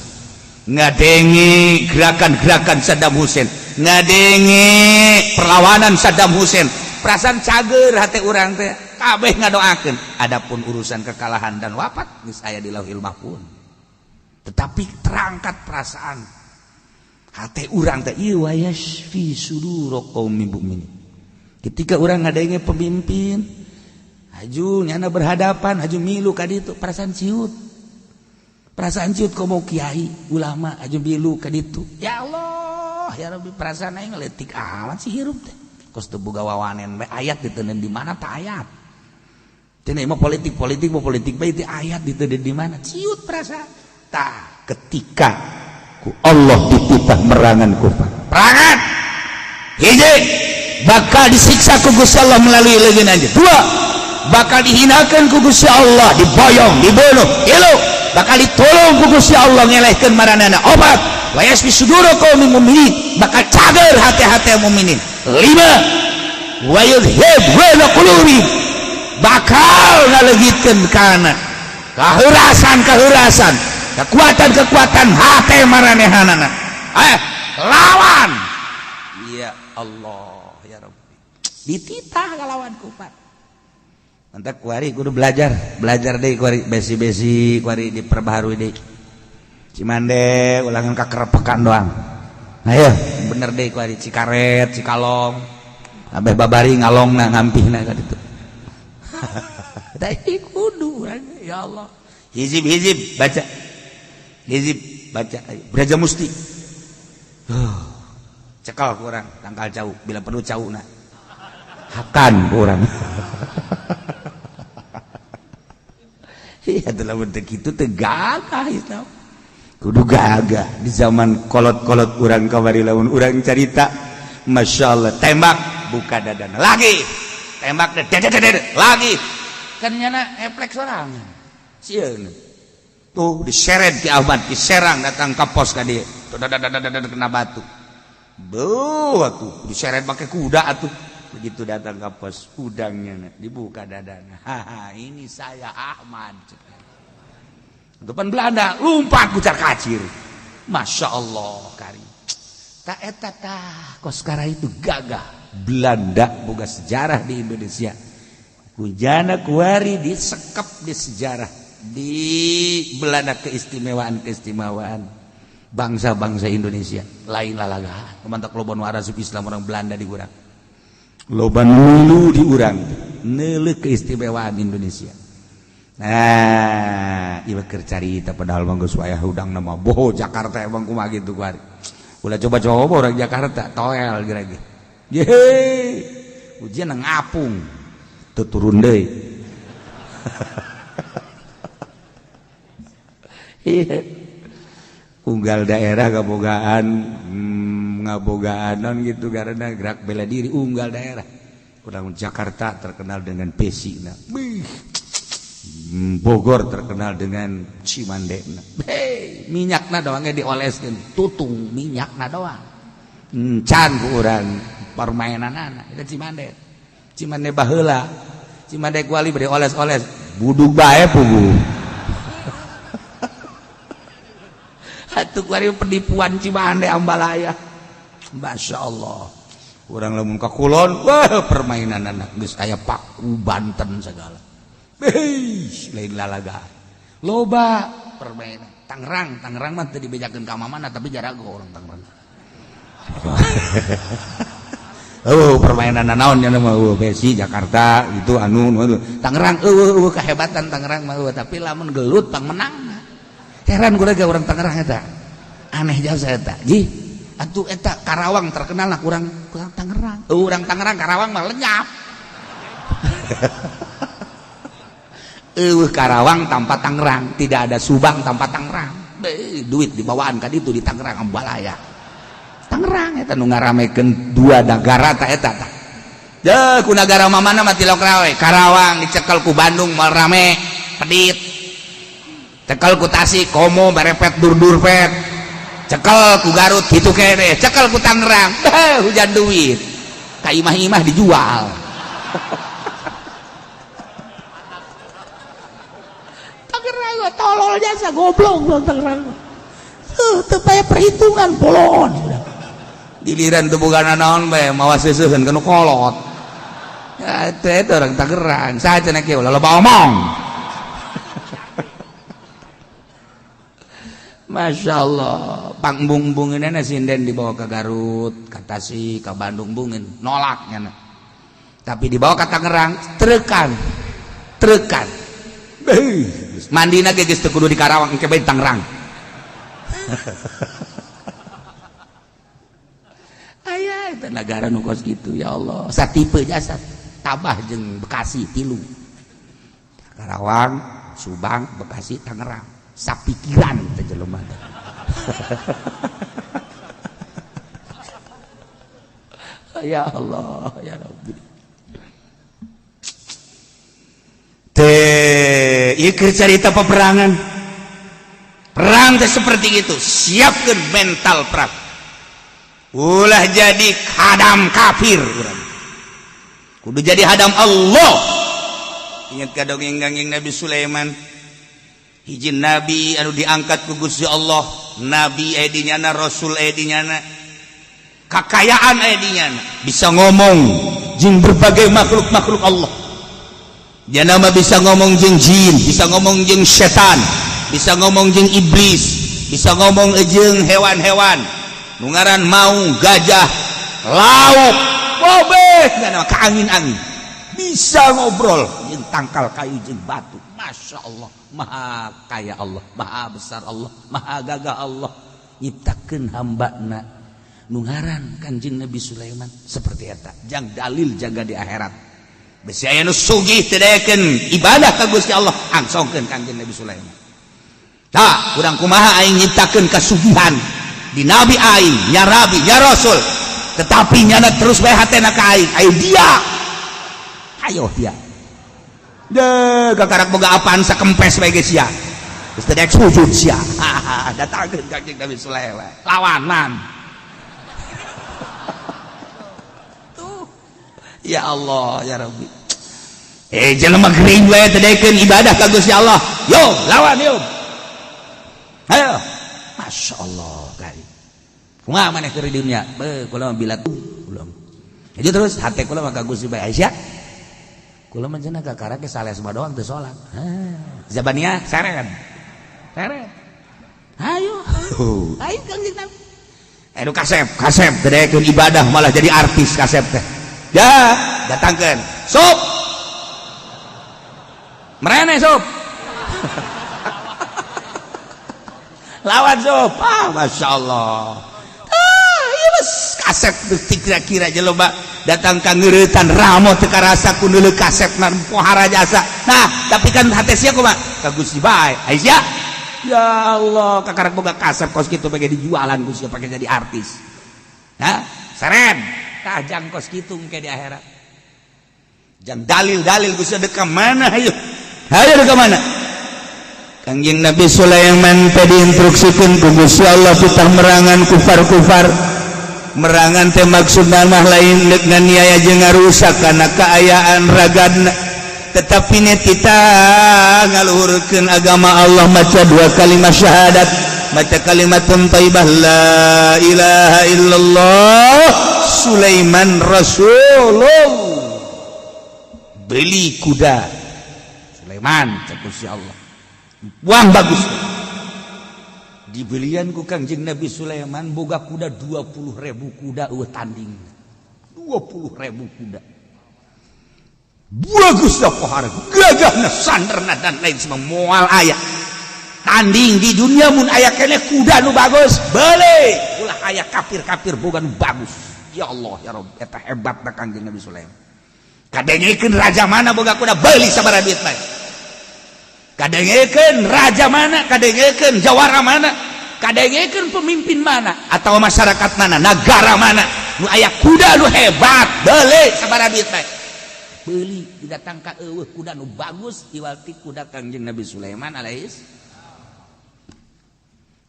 ngadenge gerakan-gerakan Saddam Hussein ngadenge perlawanan Saddam Hussein perasaan cager hati urang teh kabeh ngadoakeun adapun urusan kekalahan dan wafat geus aya di Lauhil Mahfuz tetapi terangkat perasaan hati urang teh ieu wayasfi sudur qaumil mukminin ketika urang ngadenge pemimpin aju nyana berhadapan aju milu ka ditu perasaan ciut komo kiai ulama aju milu ka ditu ya Allah ya Rabbi perasaan aing leutik amat sih hirup teh kos teu boga wawanen bae ayat diteuneun di mana tah ayat teh mah politik bae teh ayat diteuneun di mana ciut perasaan tah ketika ku Allah dititah merangan kufar perangan hiji bakal disiksa ku Gusti Allah melalui leungeun anjeun dua bakal dihinakan ku Gusti Allah diboyong dibunuh ilu bakal ditolong ku Gusti Allah ngelehkeun maranana obat wa yasfi sudur qaumil mukminin bakal cager hati-hati mukminin lima wa yudhib wal qulubi bakal ngalegitkeun kana kaheurasan kekuatan hati maranehanana lawan ya Allah ya Rabbi dititah ngalawan kufar mantak kuari kudu belajar deui kuari besi-besi kuari diperbaharui deui Cimande ulangan kakerepekan doang ayo bener deui kuari Cikaret Cikalong abeh babari ngalongna ngampihna ka ditu da kudu ya Allah hizib baca Braja Musti cekal kurang tangkal jauh bila perlu jauh nah hakan kurang iya dalam bentuk itu tegagah itu kudu gagah di zaman kolot-kolot urang kamari lamun urang carita Masya Allah tembak buka dadana lagi tembak lagi kan nyana eflek sorangan sieun tuh diseret ki Ahmad diserang datang ke pos ka dieu kena batu beuh atuh diseret pakai kuda atuh begitu datang ke pos udangnya dibuka dadana haha ini saya Ahmad depan Belanda lompat kucar kacir Masya Allah kari tak eta tah kos kara itu gagah Belanda boga sejarah di Indonesia hujana kuari disekep di sejarah di Belanda keistimewaan bangsa-bangsa Indonesia lain lalaga kemantak loban warasup Islam orang Belanda di urang loban mulu di urang neuleuh keistimewaan Indonesia nah ieu keur carita padahal mah geus wayah udang nama boho Jakarta emang kumaha gitu kuari ulah coba-coba orang Jakarta toel gerage yehe ujian ngapung teu turun deui unggal daerah ngabogaan non gitu karena gerak bela diri unggal daerah kurang Jakarta terkenal dengan pesina Bogor terkenal dengan cimandena minyakna doangnya dioleskeun tutung minyakna doang can ku urang permainanana eta cimande baheula cimande kuali bade oles-oles budug bae pugu atuh kuari penipuan Cimande Ambalaya Masya Allah urang lamun ka Kulon wah permainan anak geus aya Paku Banten segala lain lalaga loba permainan Tangerang mah teu dibejakeun ka mamana tapi jarago orang Tangerang permainan naon nya mah besi Jakarta itu anu Tangerang kahebatan Tangerang mah tapi lamun gelut pang menang heran gue lagi orang Tangerang eta aneh jasa eta ji atuh eta Karawang terkenal lah kurang Tangerang orang Tangerang Karawang mah lenyap Karawang tanpa Tangerang tidak ada Subang tanpa Tangerang duit dibawaan kan itu di Tangerang Ambalaya Tangerang eta nu ngaramekeun dua negara ta eta tah ku nagara mamana mati lokrawe Karawang dicekel ku Bandung mal rame pedit tekel ku Tasik komo berepet dur-dur pet cekel ku Garut gitu kene, cekel ku Tangerang, hujan duit, ka imah-imah dijual. Tangerang tolol jasa goblok Tangerang. Teu paya perhitungan polon. Giliran teu boga naon bae mawa seuseuheun kana kolot. Ya teh orang Tangerang, saha cenah kieu loba omong. Masya Allah, pangbung-bungin sinden dibawa ke Garut, ke Tasik, ke Bandung bungin, nolaknya. Tapi dibawa ke Tangerang, terekan. Mandina ge geus teu kudu di Karawang, engke bae di Tangerang. Aya eta negara nu kos kitu ya Allah. Satipe jasa tabah jeung Bekasi 3. Karawang, Subang, Bekasi, Tangerang. Sapikiran teh jelema teh. Ya Allah, ya Rabbi. Teh, ieu cerita peperangan. Perang teh seperti itu, siapkeun mental perang. Ulah jadi hadam kafir urang. Kudu jadi hadam Allah. Ingat ka dongeng Nabi Sulaiman. Hiji nabi anu diangkat ku Gusti Allah, nabi aya dinyana, rasul aya dinyana, kakayaan aya dinyana, bisa ngomong jeung berbagai makhluk-makhluk Allah. Dia nama bisa ngomong jeung jin, bisa ngomong jeung setan, bisa ngomong jeung iblis, bisa ngomong jeung hewan-hewan. Nu ngaran maung, gajah, lauk, bobeh, ngana ka angin-angin. Bisa ngobrol jeung tangkal kayu jeung batu. Masya Allah, maha kaya Allah, maha besar Allah, maha gagah Allah. Nyiptakeun hambana nu ngaran Kanjeng Nabi Sulaiman seperti eta. Jang dalil jaga di akhirat. Bisi aya nu sugih teu dayakeun ibadah ka Gusti Allah, angsongkeun Kanjeng Nabi Sulaiman. Tah, urang kumaha aing nyiptakeun kasugihan di nabi aing, nya rabi, nya rasul. Tetapi nyana terus bae hatena ka aing, ayo dia. Ayo dia. Deh, gakarak boga apaan sakempes bae geus sia. Geus teu daek sujud sia. Datangkeun Kanjeng Nabi Sulaiman. Lawanan. Tuh. Ya Allah, ya Rabbi. Jelema geuring we teu daekeun ibadah ka Gusti Allah. Yo, lawan yo. Ayo. Masya Allah, kali. Kumaha maneh keur di dunya? Beuh, kula mah bilat ulang. Jadi terus hate kula mah ka Gusti bae Aisyah. Kula mah cenah kakara ke sales doang teu salat. Zabania saren. Ayo. Ayo Kanjeng Nabi. Ayo kasep teu daekeun ibadah malah jadi artis kasep teh. Ya, datangkeun. Sup. Merene sup. Lawan sup. Masya Allah. Iya mas kasep kira-kira jelema datang ka ngeuretan ramo teu karasa ku neuleuh kasepna pohara jasa. Nah, tapi kan hate sia kumaha? Ka Gusti bae. Aisyah. Ya Allah, kakarek boga kasep kos kitu pake dijualan ku sia pake jadi artis. Hah? Seren. Tah jang kos kitu engke di akhirat. Jang dalil-dalil ku sia deka mana hayu? Hayu deka mana? Kanjeng Nabi Sulaiman teh diinstruksikeun ku Gusti Allah pitah merangan kufar-kufar. Merangan teh maksudna mah lain dengan niaya jeung ngarusak kana kaayaan ragadna, tetapi netita ngaluhurkeun agama Allah maca 2 kalimat syahadat, maca kalimatun thayyibah la ilaha illallah Sulaiman Rasulullah. Beli kuda Sulaiman cek Gusti Allah. Wah bagus. Dibelian ku Kanjeng Nabi Sulaiman boga kuda 20.000 kuda eueuh tanding. 20.000 kuda. Bagusna pohara, gagahna, sanderna dan lain semua moal aya. Tanding di dunia mun aya keneh kuda nu bagus, beuleuh ulah aya kafir-kafir boga nu bagus. Ya Allah ya Rabb, eta hebatna Kanjeng Nabi Sulaiman. Kadengekeun raja mana boga kuda beuli sabaraha duit bae. Kadengekeun raja mana, kadengekeun jawara mana, kadengekeun pemimpin mana atau masyarakat mana, negara mana nu aya kuda nu hebat, beuleuh sabaraha duit bae. Beuli didatang ka eueuh kuda nu bagus iwalti kuda Kanjeng Nabi Sulaiman alaihis.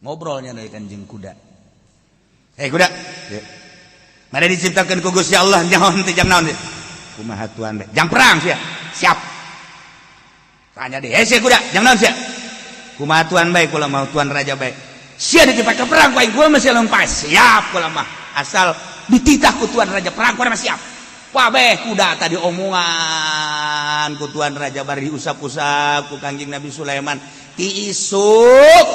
Ngobrolnya dari Kanjeng kuda. kuda mari diciptakeun ku Gusti Allah nyaon teh jang naon teh kumaha tuan teh jang perang sia siap tanya deh sia kuda jang naon sia kumaha tuan bae kula mau tuan raja bae sia dipake perang ku aing kula mah leumpah siap kula mah asal dititah ku tuan raja perang ku mah siap wabeh kuda tadi omongan ku tuan raja bari diusap-usap ku Kangjeng Nabi Sulaiman ti isuk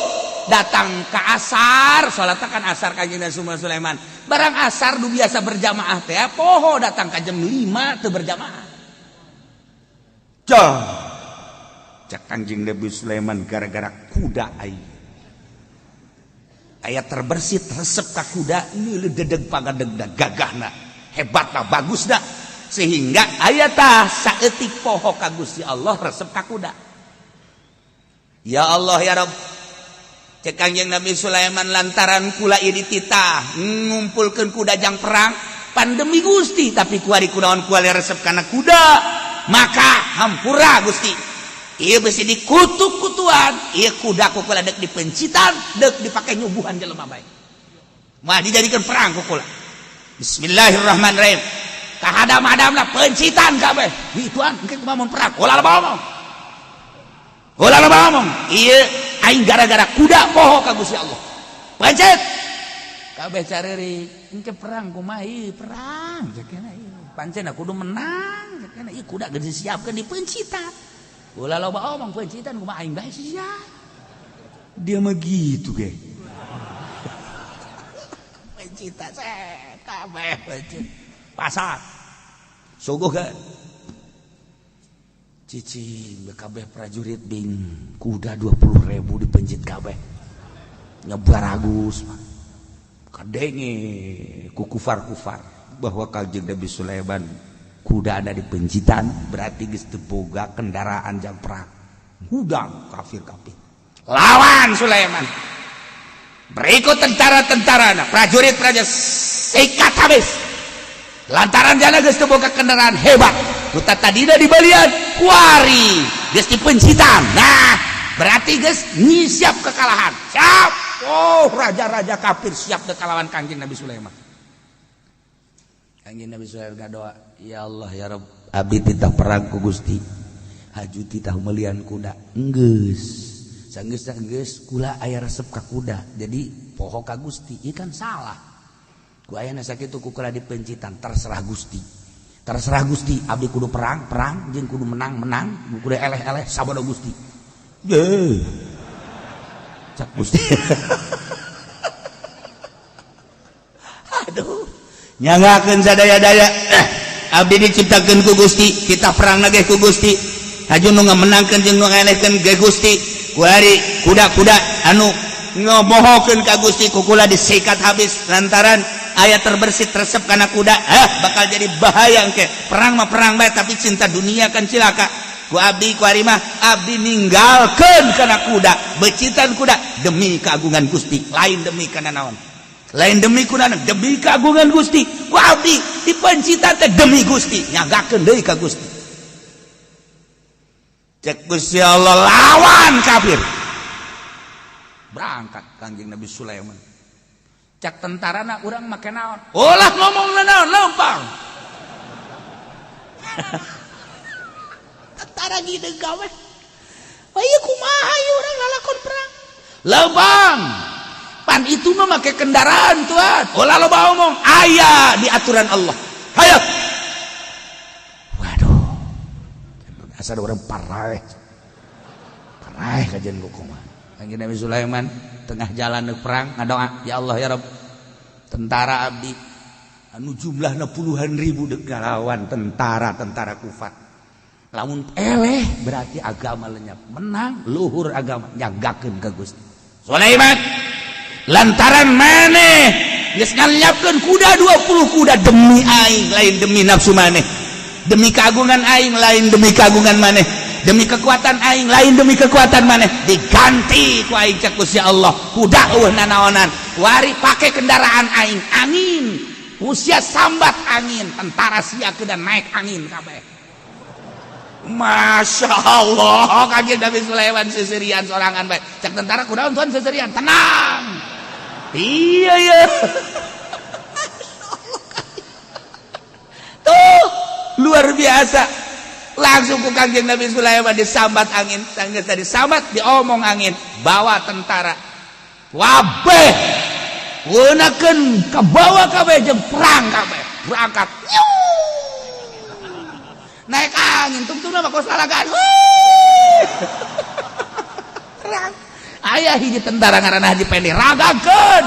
datang ke asar salat kan asar Kangjeng Nabi Sulaiman barang asar du biasa berjamaah teh poho datang ka jam 5 teu berjamaah cak Kangjeng Nabi Sulaiman gara-gara kuda aya terbersit resep ka kuda ini dedeg pagadegna gagahna hebatna bagusna sehingga aya tah saeutik poho ka Gusti Allah resep ka kuda ya Allah ya Rabb cek Kangjeng Nabi Sulaiman lantaran kula ieu dititah ngumpulkeun kuda jang perang pandemi Gusti tapi kuari kunaon kuali resep kana kuda maka hampura Gusti ieu bisi dikutuk ku Tuhan ieu kuda ku kula deuk dipencitan deuk dipake nyubuhan jelema bae mah dijadikeun perang ku kula bismillahirrahmanirrahim kahadam-hadamna pencitan kabeh hi Tuhan engke kumaha mun perang ulah ngomong ieu aing gara-gara kuda poho ka Gusti Allah pancet kabeh careurik engke perang kumaha ieu perang jakena ieu pancena kudu menang jakena ieu kuda geus disiapkeun dipencitan ulah loba omong pencitan kumaha aing bae sia dia mah gitu ge pencitan kabeh pencit pasar sogoh kan cicing kabeh prajurit bing kuda 20.000 dipencit kabeh nyebar agus kadenge ku kufar-kufar bahwa Kangjeng Nabi Sulaiman kuda ada dipencitan berarti geus teu boga kendaraan jang perang hudang kafir-kafir lawan Sulaiman berikut tentara-tentarana prajurit-prajurit sikat habis lantaran jana geus teu boga kendaraan hebat kuta tadina di balian kuari geus dipencitan nah berarti geus nyiap kekalahan siap oh raja-raja kafir siap teu kalawan Kangjeng Nabi Sulaiman Kangjeng Nabi Sulaiman ngadoa ya Allah ya Rabb abdi titah perang ku Gusti haju titah melian kuda enggeus sanggeus geus kula aya resep ka kuda jadi poho ka Gusti ieu kan salah ku aya sakitu ku kula dipencitan terserah Gusti abdi kudu perang jeung kudu menang kudu eleh-eleh sabada Gusti ye cak Gusti aduh nyangakeun sadaya-daya abdi diciptakeun ku Gusti kita perang nageh ku Gusti haju nu ngamenangkeun jeung nu ngelehkeun ge Gusti kuari kuda-kuda anu ngobohokeun ka Gusti ku kula disikat habis lantaran aya terbersit resep kana kuda bakal jadi bahaya engke perang mah perang bae tapi cinta dunia kan cilaka ku abdi ku ari mah abdi ninggalkeun kana kuda becitan kuda demi keagungan Gusti lain demi kana naon lain demi kunaon demi keagungan Gusti ku abdi dipencitan teh demi Gusti nyagakeun deui ka Gusti cek Gusti Allah lawan kafir berangkat Kangjeng Nabi Sulaiman cak tentarana urang make naon ulah ngomongna naon leumpang tentara gide gawe aya kumaha ieu urang lalakon perang leumpang pan itu mah make kendaraan tuan ulah loba omong aya di aturan Allah hayo waduh asal urang paraeh kajian kumaha Kangjeng Nabi Sulaiman tengah jalan perang ngadoa ya Allah ya Rabb tentara abdi anu jumlahna puluhan ribu deuk ngalawan tentara kufar lamun eleh berarti agama lenyap menang luhur agama nyagakeun ka Gusti Sulaiman lantaran maneh geus ngalnyapkeun kuda 20 kuda demi aing lain demi nafsu maneh demi keagungan aing lain demi keagungan maneh demi kekuatan aing lain demi kekuatan maneh diganti ku aing cek Gusti Allah kuda eueuh nanaonan wari pake kendaraan aing angin usia sambat angin tentara siakeun naik angin kabeh Masya Allah Kangjeng Nabi Sulaiman seserian sorangan bae cek tentara kunaon tuan seserian tenang iya ya. Tuh luar biasa, langsung ku Kangjeng Nabi Sulaiman disambat angin, sanggeus disambat diomong angin, bawa tentara wabeh gunakeun ka bawa kabeh jeung perang kabeh berangkat naik angin tungtungna mah kos lalagaan perang aya hiji tentara ngaranna Haji Peni ragakeun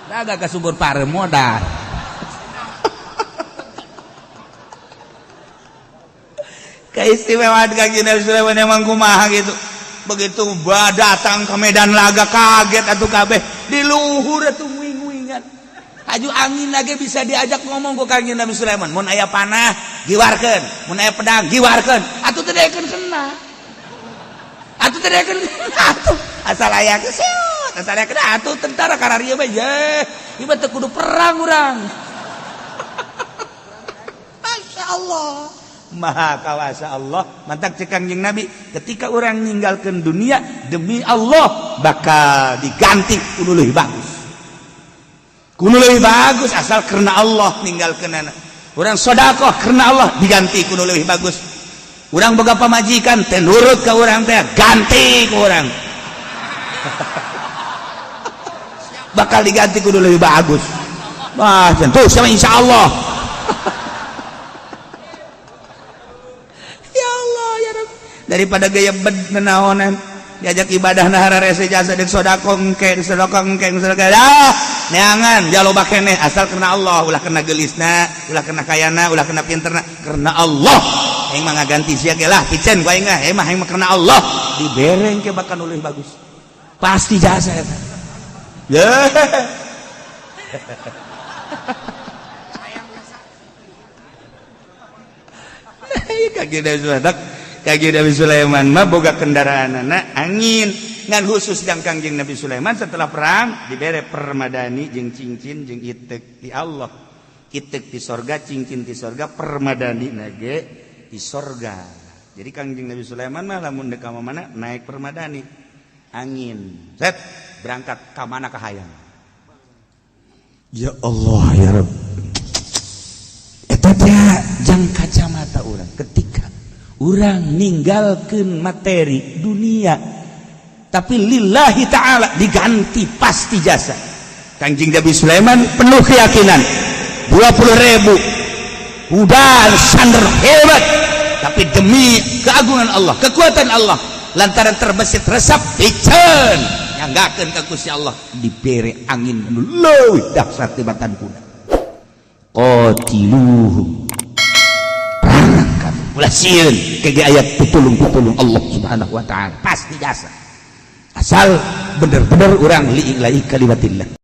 raga ka subur pare modal keistimewaan Kangjeng Nabi Sulaiman emang kumaha gitu. Begitu datang ke medan laga kaget atuh kabeh di luhur atuh nguing-nguingan. Aju angin lagi bisa diajak ngomong ku Kangjeng Nabi Sulaiman, mun aya panah giwarkeun, mun aya pedang giwarkeun. Atuh teu daekeun kena. Atuh teu daekeun kena atuh. Asal aya kesiut, asal aya kena atuh tentara kararieu mah ye. Ieu teu kudu perang urang. Masyaallah. Maha kawasa Allah mantak cek Kangjeng Nabi ketika orang ninggalkan dunia demi Allah bakal diganti kudu leuwih bagus asal karena Allah ninggalkeunana urang sedekah karena Allah diganti kudu leuwih bagus urang boga pamajikan teh nurut ka urang teh ganti ku urang bakal diganti kudu leuwih bagus wah tentu sama insyaallah. Daripada gaya benaonan diajak ibadah nahara rese jasa dek sodako engke neangan jaloba keneh asal karena Allah ulah kena gelisna ulah kena kayana ulah kena pinterna karena Allah aing mah ngaganti sia ge lah picen ku aing mah karena Allah dibereng ke bakal leuwih bagus pasti jasa eta ye Kangjeng Nabi Sulaiman mah boga kendaraanana angin ngan khusus jeung Kangjeng Nabi Sulaiman setelah perang dibere permadani jeung cincin jeung itek di Allah itek di sorga cincin di sorga permadani nage di sorga jadi Kangjeng Nabi Sulaiman mah lamun dek ka mana naik permadani angin set berangkat ka mana ka hayang ya Allah ya Rabb eta teh jang kacamata urang ketika urang ninggalkeun materi dunia tapi lillahi ta'ala diganti pasti jasa. Kangjeng Nabi Sulaiman penuh keyakinan 20.000 udal sander hebat tapi demi keagungan Allah kekuatan Allah lantaran terbesit resep piceun nyanggakeun ka Gusti Allah dibere angin anu leuwih dahsyat tibatan kuda qatiluhum ulah sieun kege ayat pitulung Allah Subhanahu wa taala pasti jasa asal bener-bener urang lillahi kalimatillah.